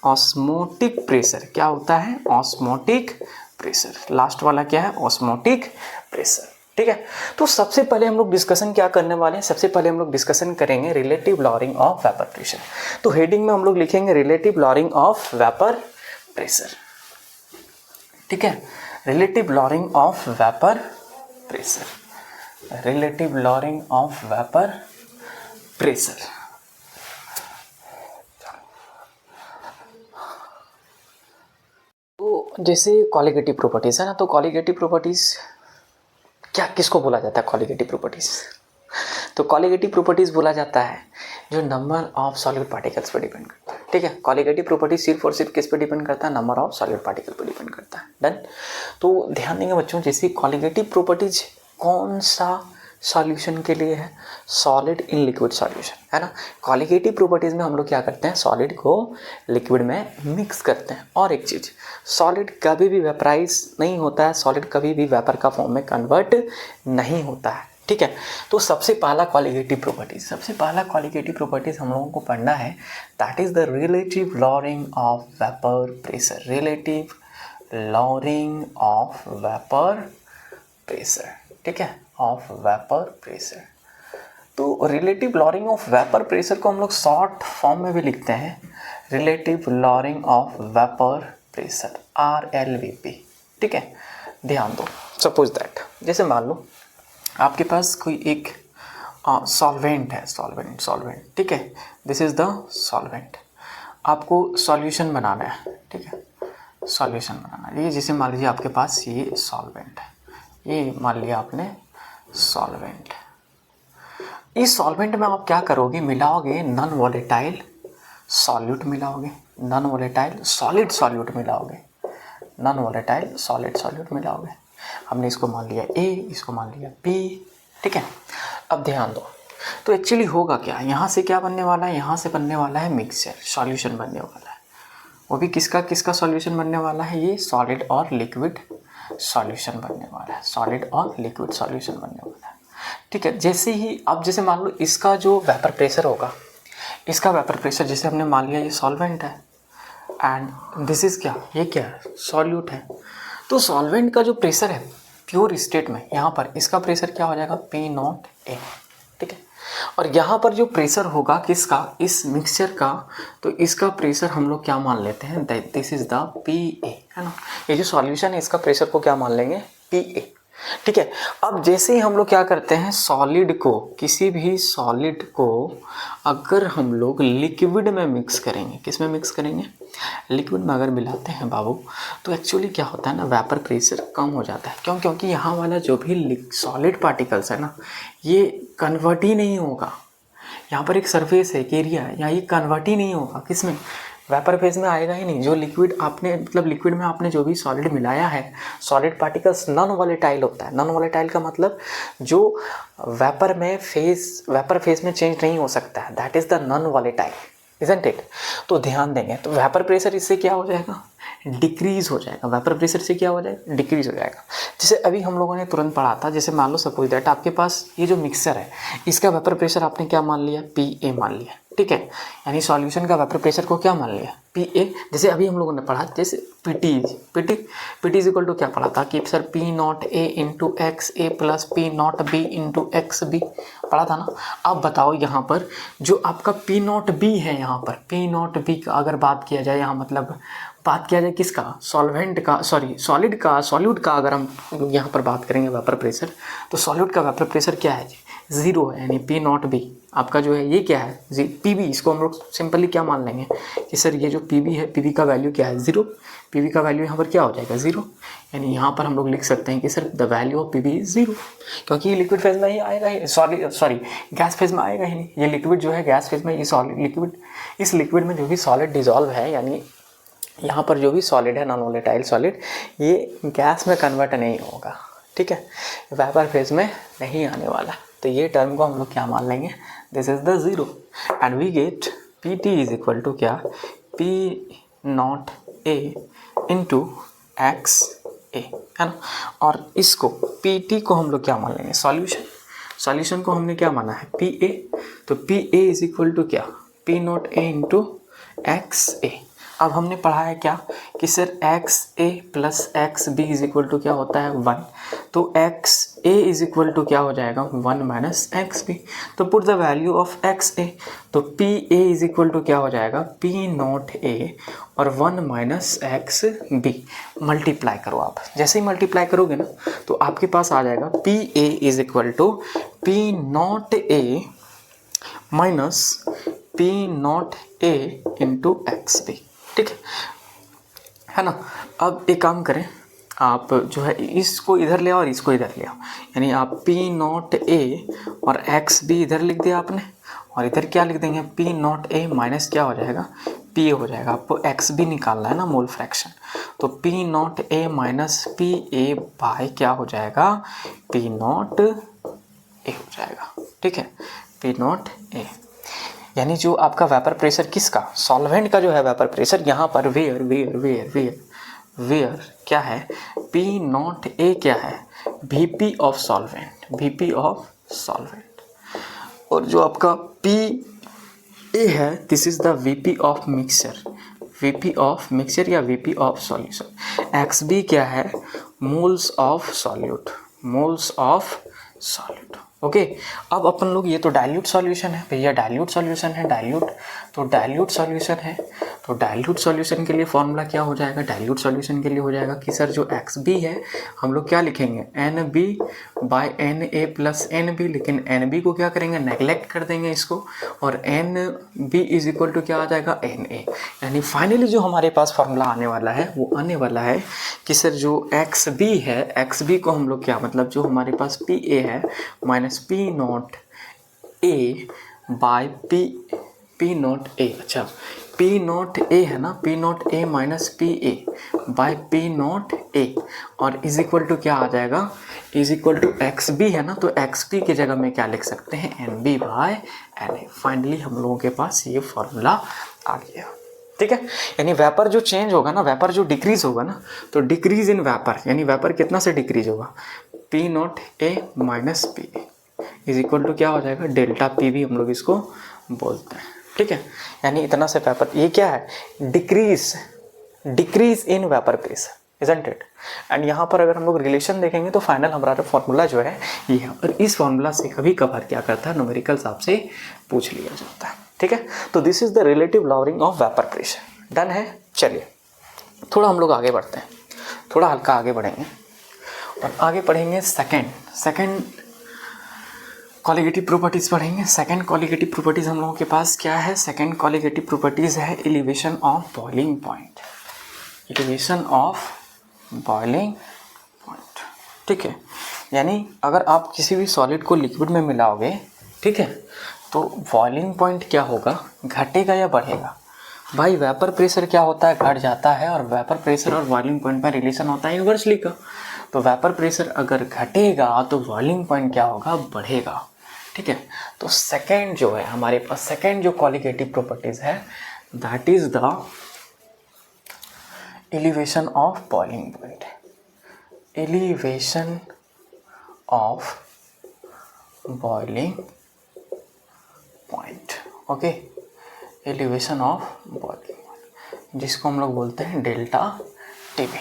osmotic pressure. क्या होता है, osmotic pressure. Last वाला क्या है, ऑस्मोटिक प्रेशर। ठीक है, तो सबसे पहले हम लोग डिस्कशन क्या करने वाले हैं, सबसे पहले हम लोग डिस्कशन करेंगे relative lowering of vapour pressure. तो हेडिंग में हम लोग लिखेंगे relative lowering of vapour pressure. ठीक है, relative lowering of vapour pressure, relative lowering of vapour pressure. तो जैसे कॉलिगेटिव प्रॉपर्टीज है ना, तो कॉलिगेटिव प्रॉपर्टीज क्या किसको बोला जाता है, कॉलिगेटिव प्रॉपर्टीज। तो कॉलिगेटिव प्रॉपर्टीज बोला जाता है जो नंबर ऑफ सॉलिड पार्टिकल्स पर डिपेंड करता है। ठीक है, कॉलिगेटिव प्रॉपर्टी सिर्फ और सिर्फ किस पे डिपेंड करता है, नंबर ऑफ सॉलिड पार्टिकल पर डिपेंड करता है। डन। तो ध्यान देंगे बच्चों, जैसे कॉलिगेटिव प्रॉपर्टीज कौन सा सॉल्यूशन के लिए है, सॉलिड इन लिक्विड सॉल्यूशन, है ना। कॉलिगेटिव प्रॉपर्टीज में हम लोग क्या करते हैं, सॉलिड को लिक्विड में मिक्स करते हैं। और एक चीज़, सॉलिड कभी भी वेपराइज नहीं होता है, सॉलिड कभी भी वेपर का फॉर्म में कन्वर्ट नहीं होता है। ठीक है, तो सबसे पहला कॉलिगेटिव प्रॉपर्टीज, सबसे पहला कॉलिगेटिव प्रॉपर्टीज हम लोगों को पढ़ना है, that is the relative lowering of vapour pressure, relative lowering of vapour pressure. ठीक है, ऑफ वेपर प्रेशर। तो relative lowering of vapour pressure को हम लोग शॉर्ट फॉर्म में भी लिखते हैं, relative lowering of vapour pressure, RLVP। ठीक है, ध्यान दो, सपोज दैट जैसे मान लो आपके पास कोई एक सॉल्वेंट है, सॉल्वेंट ठीक है, दिस इज़ द सॉल्वेंट। आपको सॉल्यूशन बनाना है, ठीक है, सॉल्यूशन बनाना है। ये जैसे मान लीजिए आपके पास ये सॉल्वेंट है, ये मान लिया आपने सॉल्वेंट। इस सॉल्वेंट में आप क्या करोगे, मिलाओगे नॉन वॉलेटाइल सॉल्यूट मिलाओगे, नॉन वॉलेटाइल सॉलिड सॉल्यूट मिलाओगे, नॉन वॉलेटाइल सॉलिड सॉल्यूट मिलाओगे। हमने इसको मान लिया ए, इसको मान लिया बी, ठीक है। अब ध्यान दो, तो एक्चुअली होगा क्या, यहाँ से क्या बनने वाला है, यहाँ से बनने वाला है मिक्सचर, सॉल्यूशन बनने वाला है। वो भी किसका किसका सॉल्यूशन बनने वाला है, ये सॉलिड और लिक्विड सॉल्यूशन बनने वाला है, सॉलिड और लिक्विड सॉल्यूशन बनने वाला है, ठीक है। जैसे ही अब जैसे मान लो इसका जो वेपर प्रेशर होगा, इसका वेपर प्रेशर जैसे हमने मान लिया ये सॉल्वेंट है एंड दिस इज़ क्या, ये क्या है, सॉल्यूट है। तो सॉल्वेंट का जो प्रेशर है प्योर स्टेट में, यहाँ पर इसका प्रेशर क्या हो जाएगा, P0A, ठीक है। और यहाँ पर जो प्रेशर होगा किसका, इस मिक्सचर का, तो इसका प्रेशर हम लोग क्या मान लेते हैं, दिस इज़ द PA, है ना। ये जो सॉल्यूशन है इसका प्रेशर को क्या मान लेंगे, PA, ठीक है। अब जैसे ही हम लोग क्या करते हैं, सॉलिड को, किसी भी सॉलिड को अगर हम लोग लिक्विड में मिक्स करेंगे, किस में मिक्स करेंगे, लिक्विड में अगर मिलाते हैं बाबू, तो एक्चुअली क्या होता है ना, वेपर प्रेशर कम हो जाता है। क्यों, क्योंकि यहाँ वाला जो भी सॉलिड पार्टिकल्स है ना, ये कन्वर्ट ही नहीं होगा। यहाँ पर एक सरफेस है, एक एरिया है, यहाँ ये कन्वर्ट ही नहीं होगा, किसमें, वेपर फेज में आएगा ही नहीं। जो लिक्विड आपने, मतलब लिक्विड में आपने जो भी सॉलिड मिलाया है, सॉलिड पार्टिकल्स नॉन वॉलेटाइल होता है। नॉन वॉलेटाइल का मतलब जो वेपर फेज में चेंज नहीं हो सकता है, that is the non volatile, isn't it. तो ध्यान देंगे, तो वेपर प्रेशर इससे क्या हो जाएगा, डिक्रीज हो जाएगा। वेपर प्रेशर से क्या हो जाएगा, डिक्रीज हो जाएगा। जैसे अभी हम लोगों ने तुरंत पढ़ा था, जैसे मान लो सपोज दैट आपके पास ये जो मिक्सर है, इसका वेपर प्रेशर आपने क्या मान लिया, PA मान लिया, ठीक है। यानी सॉल्यूशन का वेपर प्रेशर को क्या मान लिया, PA। जैसे अभी हम लोगों ने पढ़ा, जैसे PT इज इक्वल टू क्या पढ़ा था कि sir P0A into XA plus P0B into XB पढ़ा था ना। अब बताओ यहाँ पर जो आपका P0B है, यहाँ पर P0B का अगर बात किया जाए, यहाँ मतलब बात किया जाए किसका, सॉल्वेंट का, सॉलिड का, सॉल्यूट का अगर हम यहाँ पर बात करेंगे वेपर प्रेशर, तो सॉल्यूट का वेपर प्रेशर क्या है, 0 है, यानी P0B आपका जो है ये क्या है, PB। इसको हम लोग सिंपली क्या मान लेंगे कि सर ये जो PB है, PB का वैल्यू क्या है, 0। PB का वैल्यू यहाँ पर क्या हो जाएगा, 0। यानी यहाँ पर हम लोग लिख सकते हैं कि sir the value of PB is 0, क्योंकि ये लिक्विड फेज में ही आएगा ही, गैस फेज में आएगा ही नहीं। ये लिक्विड जो है गैस फेज में, ये सॉलिड लिक्विड, इस लिक्विड में जो भी सॉलिड डिजॉल्व है, यानी यहाँ पर जो भी सॉलिड है, नॉन वॉलेटाइल सॉलिड, ये गैस में कन्वर्ट नहीं होगा, ठीक है, वेपर फेज में नहीं आने वाला। तो ये टर्म को हम लोग क्या मान लेंगे, this is the 0 and we get PT is equal to क्या, P0A इंटू XA, है ना। और इसको PT को हम लोग क्या मान लेंगे, सॉल्यूशन को हमने क्या माना है, PA। तो PA इज इक्वल टू क्या, P0A इंटू XA। अब हमने पढ़ा है क्या कि sir XA plus XB is equal to क्या होता है, 1। तो XA इज इक्वल टू क्या हो जाएगा, 1 माइनस XB। तो put the value of XA, तो PA इज इक्वल टू क्या हो जाएगा, P0A और 1 माइनस XB। मल्टीप्लाई करो आप, जैसे ही मल्टीप्लाई करोगे ना, तो आपके पास आ जाएगा PA is equal to P0A minus P0A into XB, ठीक है ना। अब एक काम करें, आप जो है इसको इधर ले आओ और इसको इधर ले आओ, यानी आप P0A और XB इधर लिख दिया आपने, और इधर क्या लिख देंगे, P0A माइनस क्या हो जाएगा, PA हो जाएगा। आपको XB निकालना है ना, मोल फ्रैक्शन। तो P0A माइनस PA बाय क्या हो जाएगा, P0A हो जाएगा, ठीक है, P0A। यानी जो आपका वेपर प्रेशर किसका, सॉल्वेंट का जो है वेपर प्रेशर, यहाँ पर वेयर क्या है, P0A क्या है, VP ऑफ सॉल्वेंट। और जो आपका PA है, this is the VP of mixture या VP ऑफ सॉल्यूशन। XB क्या है, मोल्स ऑफ सॉल्यूट। ओके। अब अपन लोग, ये तो डाइल्यूट सॉल्यूशन है भैया, डाइल्यूट सॉल्यूशन है, तो तो डाइल्यूट सॉल्यूशन के लिए फॉर्मूला क्या हो जाएगा, डाइल्यूट सॉल्यूशन के लिए हो जाएगा कि सर जो एक्स बी है हम लोग क्या लिखेंगे, N B by N A plus N B, लेकिन एन बी को क्या करेंगे, नेगलेक्ट कर देंगे इसको, और N B is equal to क्या आ जाएगा, एन ए। यानी फाइनली जो हमारे पास फॉर्मूला आने वाला है वो आने वाला है कि सर जो एक्स बी है, एक्स बी को हम लोग क्या, मतलब जो हमारे पास पी ए है minus P not A by P not A, अच्छा पी नॉट ए है ना, P not A minus P A by P not A, और इज इक्वल टू क्या आ जाएगा, is equal to X B है ना, तो एक्स बी की जगह में क्या लिख सकते हैं, N B by N A. Finally हम लोगों के पास ये फॉर्मूला आ गया, ठीक है। यानी वेपर जो चेंज होगा ना, वेपर जो डिक्रीज होगा ना, तो डिक्रीज इन वेपर, यानी वेपर कितना से डिक्रीज होगा, P not A minus P A is equal to क्या हो जाएगा, डेल्टा पी भी हम लोग इसको बोलते हैं, ठीक है। यानी इतना से वेपर, ये क्या है, decrease in vapour pressure, isn't it. And यहाँ पर अगर हम लोग रिलेशन देखेंगे तो फाइनल हमारा फॉर्मूला जो है ये है, और इस फॉर्मूला से कभी कभार क्या करता है, न्यूमेरिकल्स आपसे पूछ लिया जाता है, ठीक है। तो this is the relative lowering of vapour pressure. Done है। चलिए थोड़ा हम लोग आगे बढ़ते हैं, थोड़ा हल्का आगे बढ़ेंगे और आगे पढ़ेंगे सेकेंड कॉलिगेटिव प्रॉपर्टीज पढ़ेंगे। सेकंड कॉलिगेटिव प्रॉपर्टीज हम लोगों के पास क्या है, सेकंड कॉलिगेटिव प्रॉपर्टीज है elevation of boiling point, elevation of boiling point, ठीक है। यानी अगर आप किसी भी सॉलिड को लिक्विड में मिलाओगे, ठीक है, तो बॉइलिंग पॉइंट क्या होगा, घटेगा या बढ़ेगा। भाई वेपर प्रेशर क्या होता है, घट जाता है, और वेपर प्रेशर और बॉइलिंग पॉइंट पर रिलेशन होता है इन्वर्सली का। तो वेपर प्रेशर अगर घटेगा तो बॉइलिंग पॉइंट क्या होगा, बढ़ेगा, ठीक है। तो सेकेंड जो है हमारे पास, सेकेंड जो कॉलिगेटिव प्रॉपर्टीज है that is the elevation of boiling point, elevation of boiling point, okay, elevation of boiling point, जिसको हम लोग बोलते हैं डेल्टा टीबी,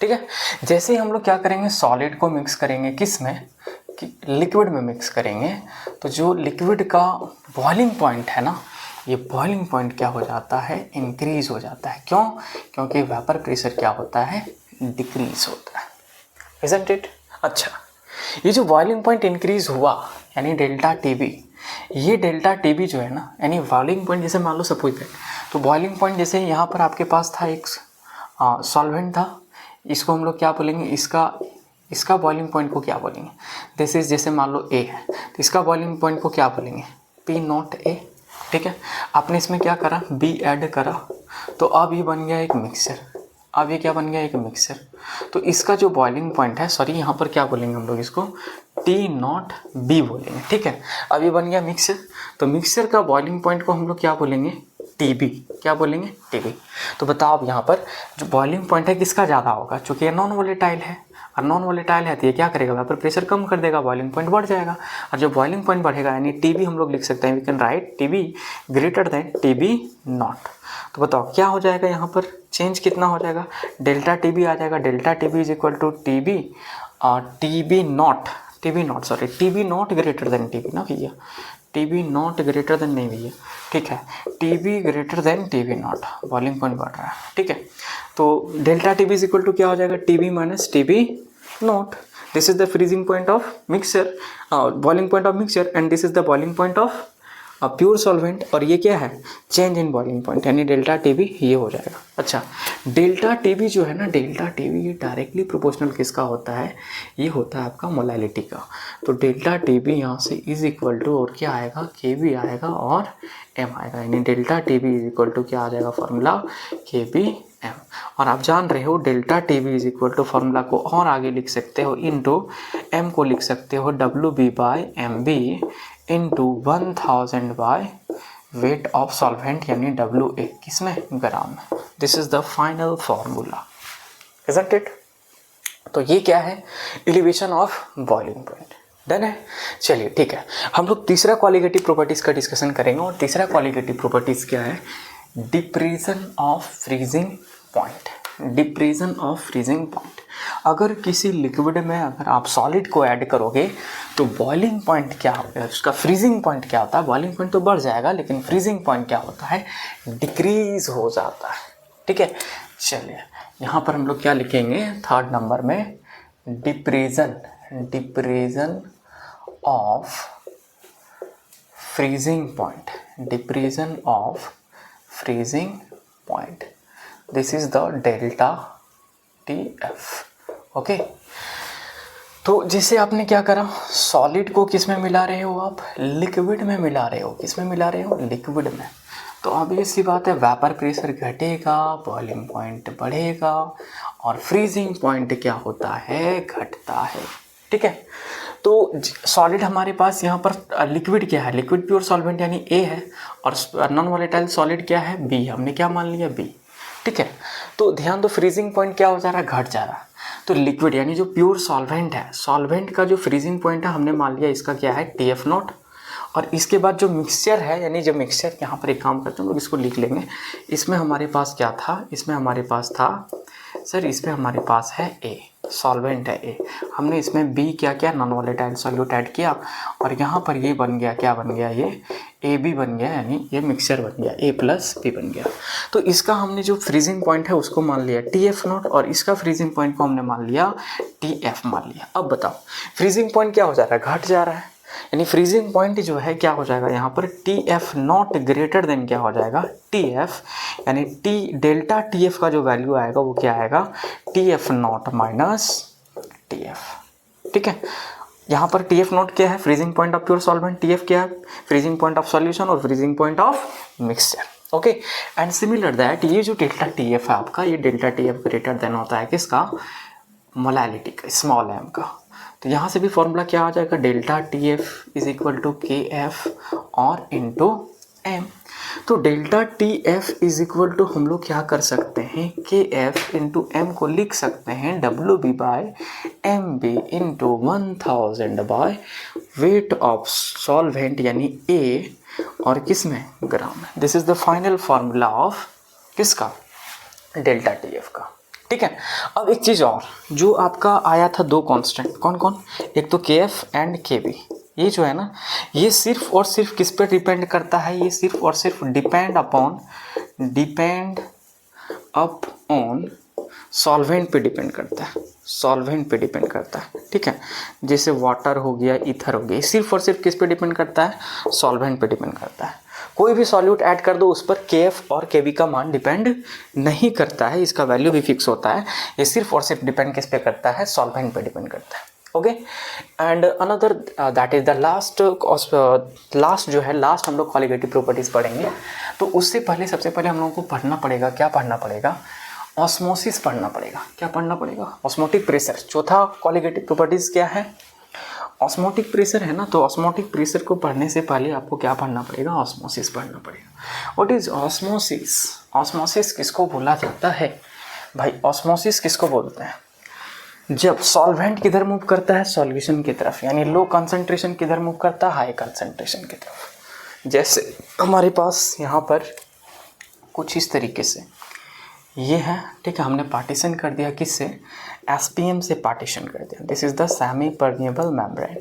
ठीक है। जैसे ही हम लोग क्या करेंगे, सॉलिड को मिक्स करेंगे, किस में, कि लिक्विड में मिक्स करेंगे, तो जो लिक्विड का बॉइलिंग पॉइंट है ना, ये बॉइलिंग पॉइंट क्या हो जाता है, इंक्रीज हो जाता है। क्यों, क्योंकि वेपर प्रेशर क्या होता है, डिक्रीज होता है, इजंट इट। अच्छा, ये जो बॉइलिंग पॉइंट इंक्रीज हुआ यानी डेल्टा टीबी, ये डेल्टा टीबी जो है ना, यानी बॉइलिंग पॉइंट, जैसे मान लो सपोज दैट, तो बॉइलिंग पॉइंट जैसे यहाँ पर आपके पास था एक सॉल्वेंट था, इसको हम लोग क्या बोलेंगे, इसका बॉइलिंग पॉइंट को क्या बोलेंगे, दिस इज, जैसे मान लो ए है, तो इसका बॉइलिंग पॉइंट को क्या बोलेंगे, पी नॉट ए, ठीक है। आपने इसमें क्या करा, बी ऐड करा, तो अब ये बन गया एक मिक्सचर, अब ये क्या बन गया, एक मिक्सचर। तो इसका जो बॉइलिंग पॉइंट है, सॉरी यहाँ पर क्या बोलेंगे हम लोग, इसको टी नॉट बी बोलेंगे, ठीक है। अब ये बन गया मिक्सचर, तो मिक्सचर का बॉइलिंग पॉइंट को हम लोग क्या बोलेंगे, टीबी, क्या बोलेंगे, टीबी। तो बताओ अब यहाँ पर जो बॉइलिंग पॉइंट है किसका ज़्यादा होगा, चूँकि ये नॉन वोलेटाइल है, और नॉन वोलेटाइल है तो ये क्या करेगा, वेपर प्रेशर कम कर देगा, बॉइलिंग पॉइंट बढ़ जाएगा, और जब बॉइलिंग पॉइंट बढ़ेगा यानी टीबी हम लोग लिख सकते हैं, we can write TB greater than TB not. तो बताओ क्या हो जाएगा, यहाँ पर चेंज कितना हो जाएगा, डेल्टा टीबी आ जाएगा, delta TB is equal to TB TB not sorry TB not greater than TB ना भैया, टीबी नॉट ग्रेटर देन नहीं भैया, ठीक है, TB greater than TB not, boiling point बढ़ रहा है, ठीक है। तो delta TB is equal to क्या हो जाएगा, TB minus TB not, this is the freezing point of mixture, boiling point of mixture, and this is the boiling point of pure solvent, और ये क्या है, चेंज इन बॉइलिंग पॉइंट, यानी delta TB ये हो जाएगा। अच्छा, डेल्टा टीबी जो है ना, डेल्टा टीबी ये डायरेक्टली प्रोपोर्शनल किसका होता है, ये होता है आपका मोलैलिटी का। तो डेल्टा टीबी यहाँ से इज इक्वल टू, और क्या आएगा, के बी आएगा और एम आएगा, यानी delta TB is equal to क्या आ जाएगा, फॉर्मूला के बी एम। और आप जान रहे हो delta TB is equal to formula को और आगे लिख सकते हो, इनटू एम को लिख सकते हो W B by M B into 1000 by weight of solvent, यानी डब्ल्यू ए किसमें, ग्राम में। This is the final formula, isn't it. तो ये क्या है, elevation of boiling point, done है। चलिए ठीक है, हम लोग तीसरा क्वालिटेटिव प्रॉपर्टीज का डिस्कशन करेंगे, और तीसरा क्वालिटेटिव प्रॉपर्टीज क्या है, depression of freezing point, depression of freezing point. अगर किसी लिक्विड में अगर आप सॉलिड को ऐड करोगे तो बॉइलिंग पॉइंट क्या होगा, उसका फ्रीजिंग पॉइंट क्या होता है। बॉइलिंग पॉइंट तो बढ़ जाएगा लेकिन फ्रीजिंग पॉइंट क्या होता है, डिक्रीज हो जाता है। ठीक है, चलिए यहाँ पर हम लोग क्या लिखेंगे, थर्ड नंबर में depression of freezing point, depression of freezing point, this is the delta TF। Okay, तो जैसे आपने क्या करा, सॉलिड को किस में मिला रहे हो आप, लिक्विड में मिला रहे हो। किस में मिला रहे हो, लिक्विड में। तो ऑब्वियस सी बात है वेपर प्रेशर घटेगा, बॉइलिंग पॉइंट बढ़ेगा और फ्रीजिंग पॉइंट क्या होता है, घटता है। ठीक है, तो सॉलिड हमारे पास यहाँ पर लिक्विड क्या है, लिक्विड प्योर सॉल्वेंट यानी A है, और नॉन वोलेटाइल सॉलिड क्या है, B। हमने क्या मान लिया, B। ठीक है, तो ध्यान दो फ्रीजिंग पॉइंट क्या हो जा रहा है, घट जा रहा है। तो लिक्विड यानी जो प्योर सॉल्वेंट है, सॉल्वेंट का जो फ्रीजिंग पॉइंट है हमने मान लिया इसका क्या है, TF0। और इसके बाद जो मिक्सचर है, यानी जो मिक्सचर, यहाँ पर एक काम करते हैं हम लोग इसको लिख लेंगे। इसमें हमारे पास क्या था, इसमें हमारे पास था सर, इसमें हमारे पास है A, सॉल्वेंट है A। हमने इसमें B क्या किया, नॉन वोलेटाइल सॉल्यूट ऐड किया, और यहाँ पर ये बन गया, क्या बन गया, ये AB बन गया, यानी ये मिक्सचर बन गया, A+B बन गया। तो इसका हमने जो फ्रीजिंग पॉइंट है उसको मान लिया TF0, और इसका फ्रीजिंग पॉइंट को हमने मान लिया TF मान लिया। अब बताओ फ्रीजिंग पॉइंट क्या हो जा रहा है, घट जा रहा है, यानी फ्रीजिंग पॉइंट जो है क्या हो जाएगा यहाँ पर, TF0 ग्रेटर देन क्या हो जाएगा, TF, यानी डेल्टा TF का जो वैल्यू आएगा वो क्या आएगा, TF0 माइनस TF। ठीक है, यहाँ पर TF0 क्या है, freezing point of pure solvent, TF क्या है, फ्रीजिंग पॉइंट ऑफ सॉल्यूशन और freezing point of mixture. Okay, and similar that ये जो डेल्टा TF है आपका, ये डेल्टा TF ग्रेटर देन होता है किसका, मोलैलिटी का, स्मॉल m का। तो यहाँ से भी फॉर्मूला क्या आ जाएगा, delta TF is equal to KF और इंटू M। तो delta TF is equal to हम लोग क्या कर सकते हैं, KF इंटू M को लिख सकते हैं WB by MB into 1000 by weight of solvent यानी A, और किस में, ग्राम में। This is the final formula of किसका, डेल्टा TF का। ठीक है, अब एक चीज़ और, जो आपका आया था दो कांस्टेंट, कौन कौन, एक तो KF एंड KB, ये जो है ना, ये सिर्फ और सिर्फ किस पे डिपेंड करता है, ये सिर्फ और सिर्फ डिपेंड अपॉन सॉल्वेंट पे डिपेंड करता है, सॉल्वेंट पे डिपेंड करता है। ठीक है, जैसे वाटर हो गया, ईथर हो गया, सिर्फ और सिर्फ किस पे डिपेंड करता है, सॉल्वेंट पे डिपेंड करता है। कोई भी सॉल्यूट ऐड कर दो उस पर KF और KB का मान डिपेंड नहीं करता है, इसका वैल्यू भी फिक्स होता है। ये सिर्फ और सिर्फ डिपेंड किस पे करता है, सॉल्वेंट पे डिपेंड करता है। Okay, and another that is the last जो है, लास्ट हम लोग कॉलिगेटिव प्रॉपर्टीज पढ़ेंगे। तो उससे पहले सबसे पहले हम लोगों को पढ़ना पड़ेगा, क्या पढ़ना पड़ेगा, ऑस्मोसिस पढ़ना पड़ेगा। क्या पढ़ना पड़ेगा, ऑस्मोटिक प्रेशर। चौथा कॉलिगेटिव प्रॉपर्टीज क्या है, ऑस्मोटिक प्रेशर है ना। तो ऑस्मोटिक प्रेशर को पढ़ने से पहले आपको क्या पढ़ना पड़ेगा, ऑस्मोसिस पढ़ना पड़ेगा। व्हाट इज ऑस्मोसिस, ऑस्मोसिस किसको बोला जाता है भाई, ऑस्मोसिस किसको बोलते हैं, जब सॉल्वेंट किधर मूव करता है, सॉल्यूशन की तरफ, यानी लो कंसंट्रेशन किधर मूव करता है, हाई कंसंट्रेशन की तरफ। जैसे हमारे पास यहाँ पर कुछ इस तरीके से ये है, ठीक है, हमने पार्टीशन कर दिया किससे, SPM से पार्टीशन कर दिया। This is the semi permeable membrane.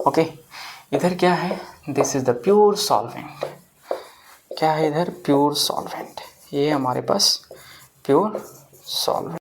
Okay, इधर क्या है, this is the pure solvent. क्या है इधर, प्योर सॉल्वेंट, ये हमारे पास प्योर सॉल्वेंट।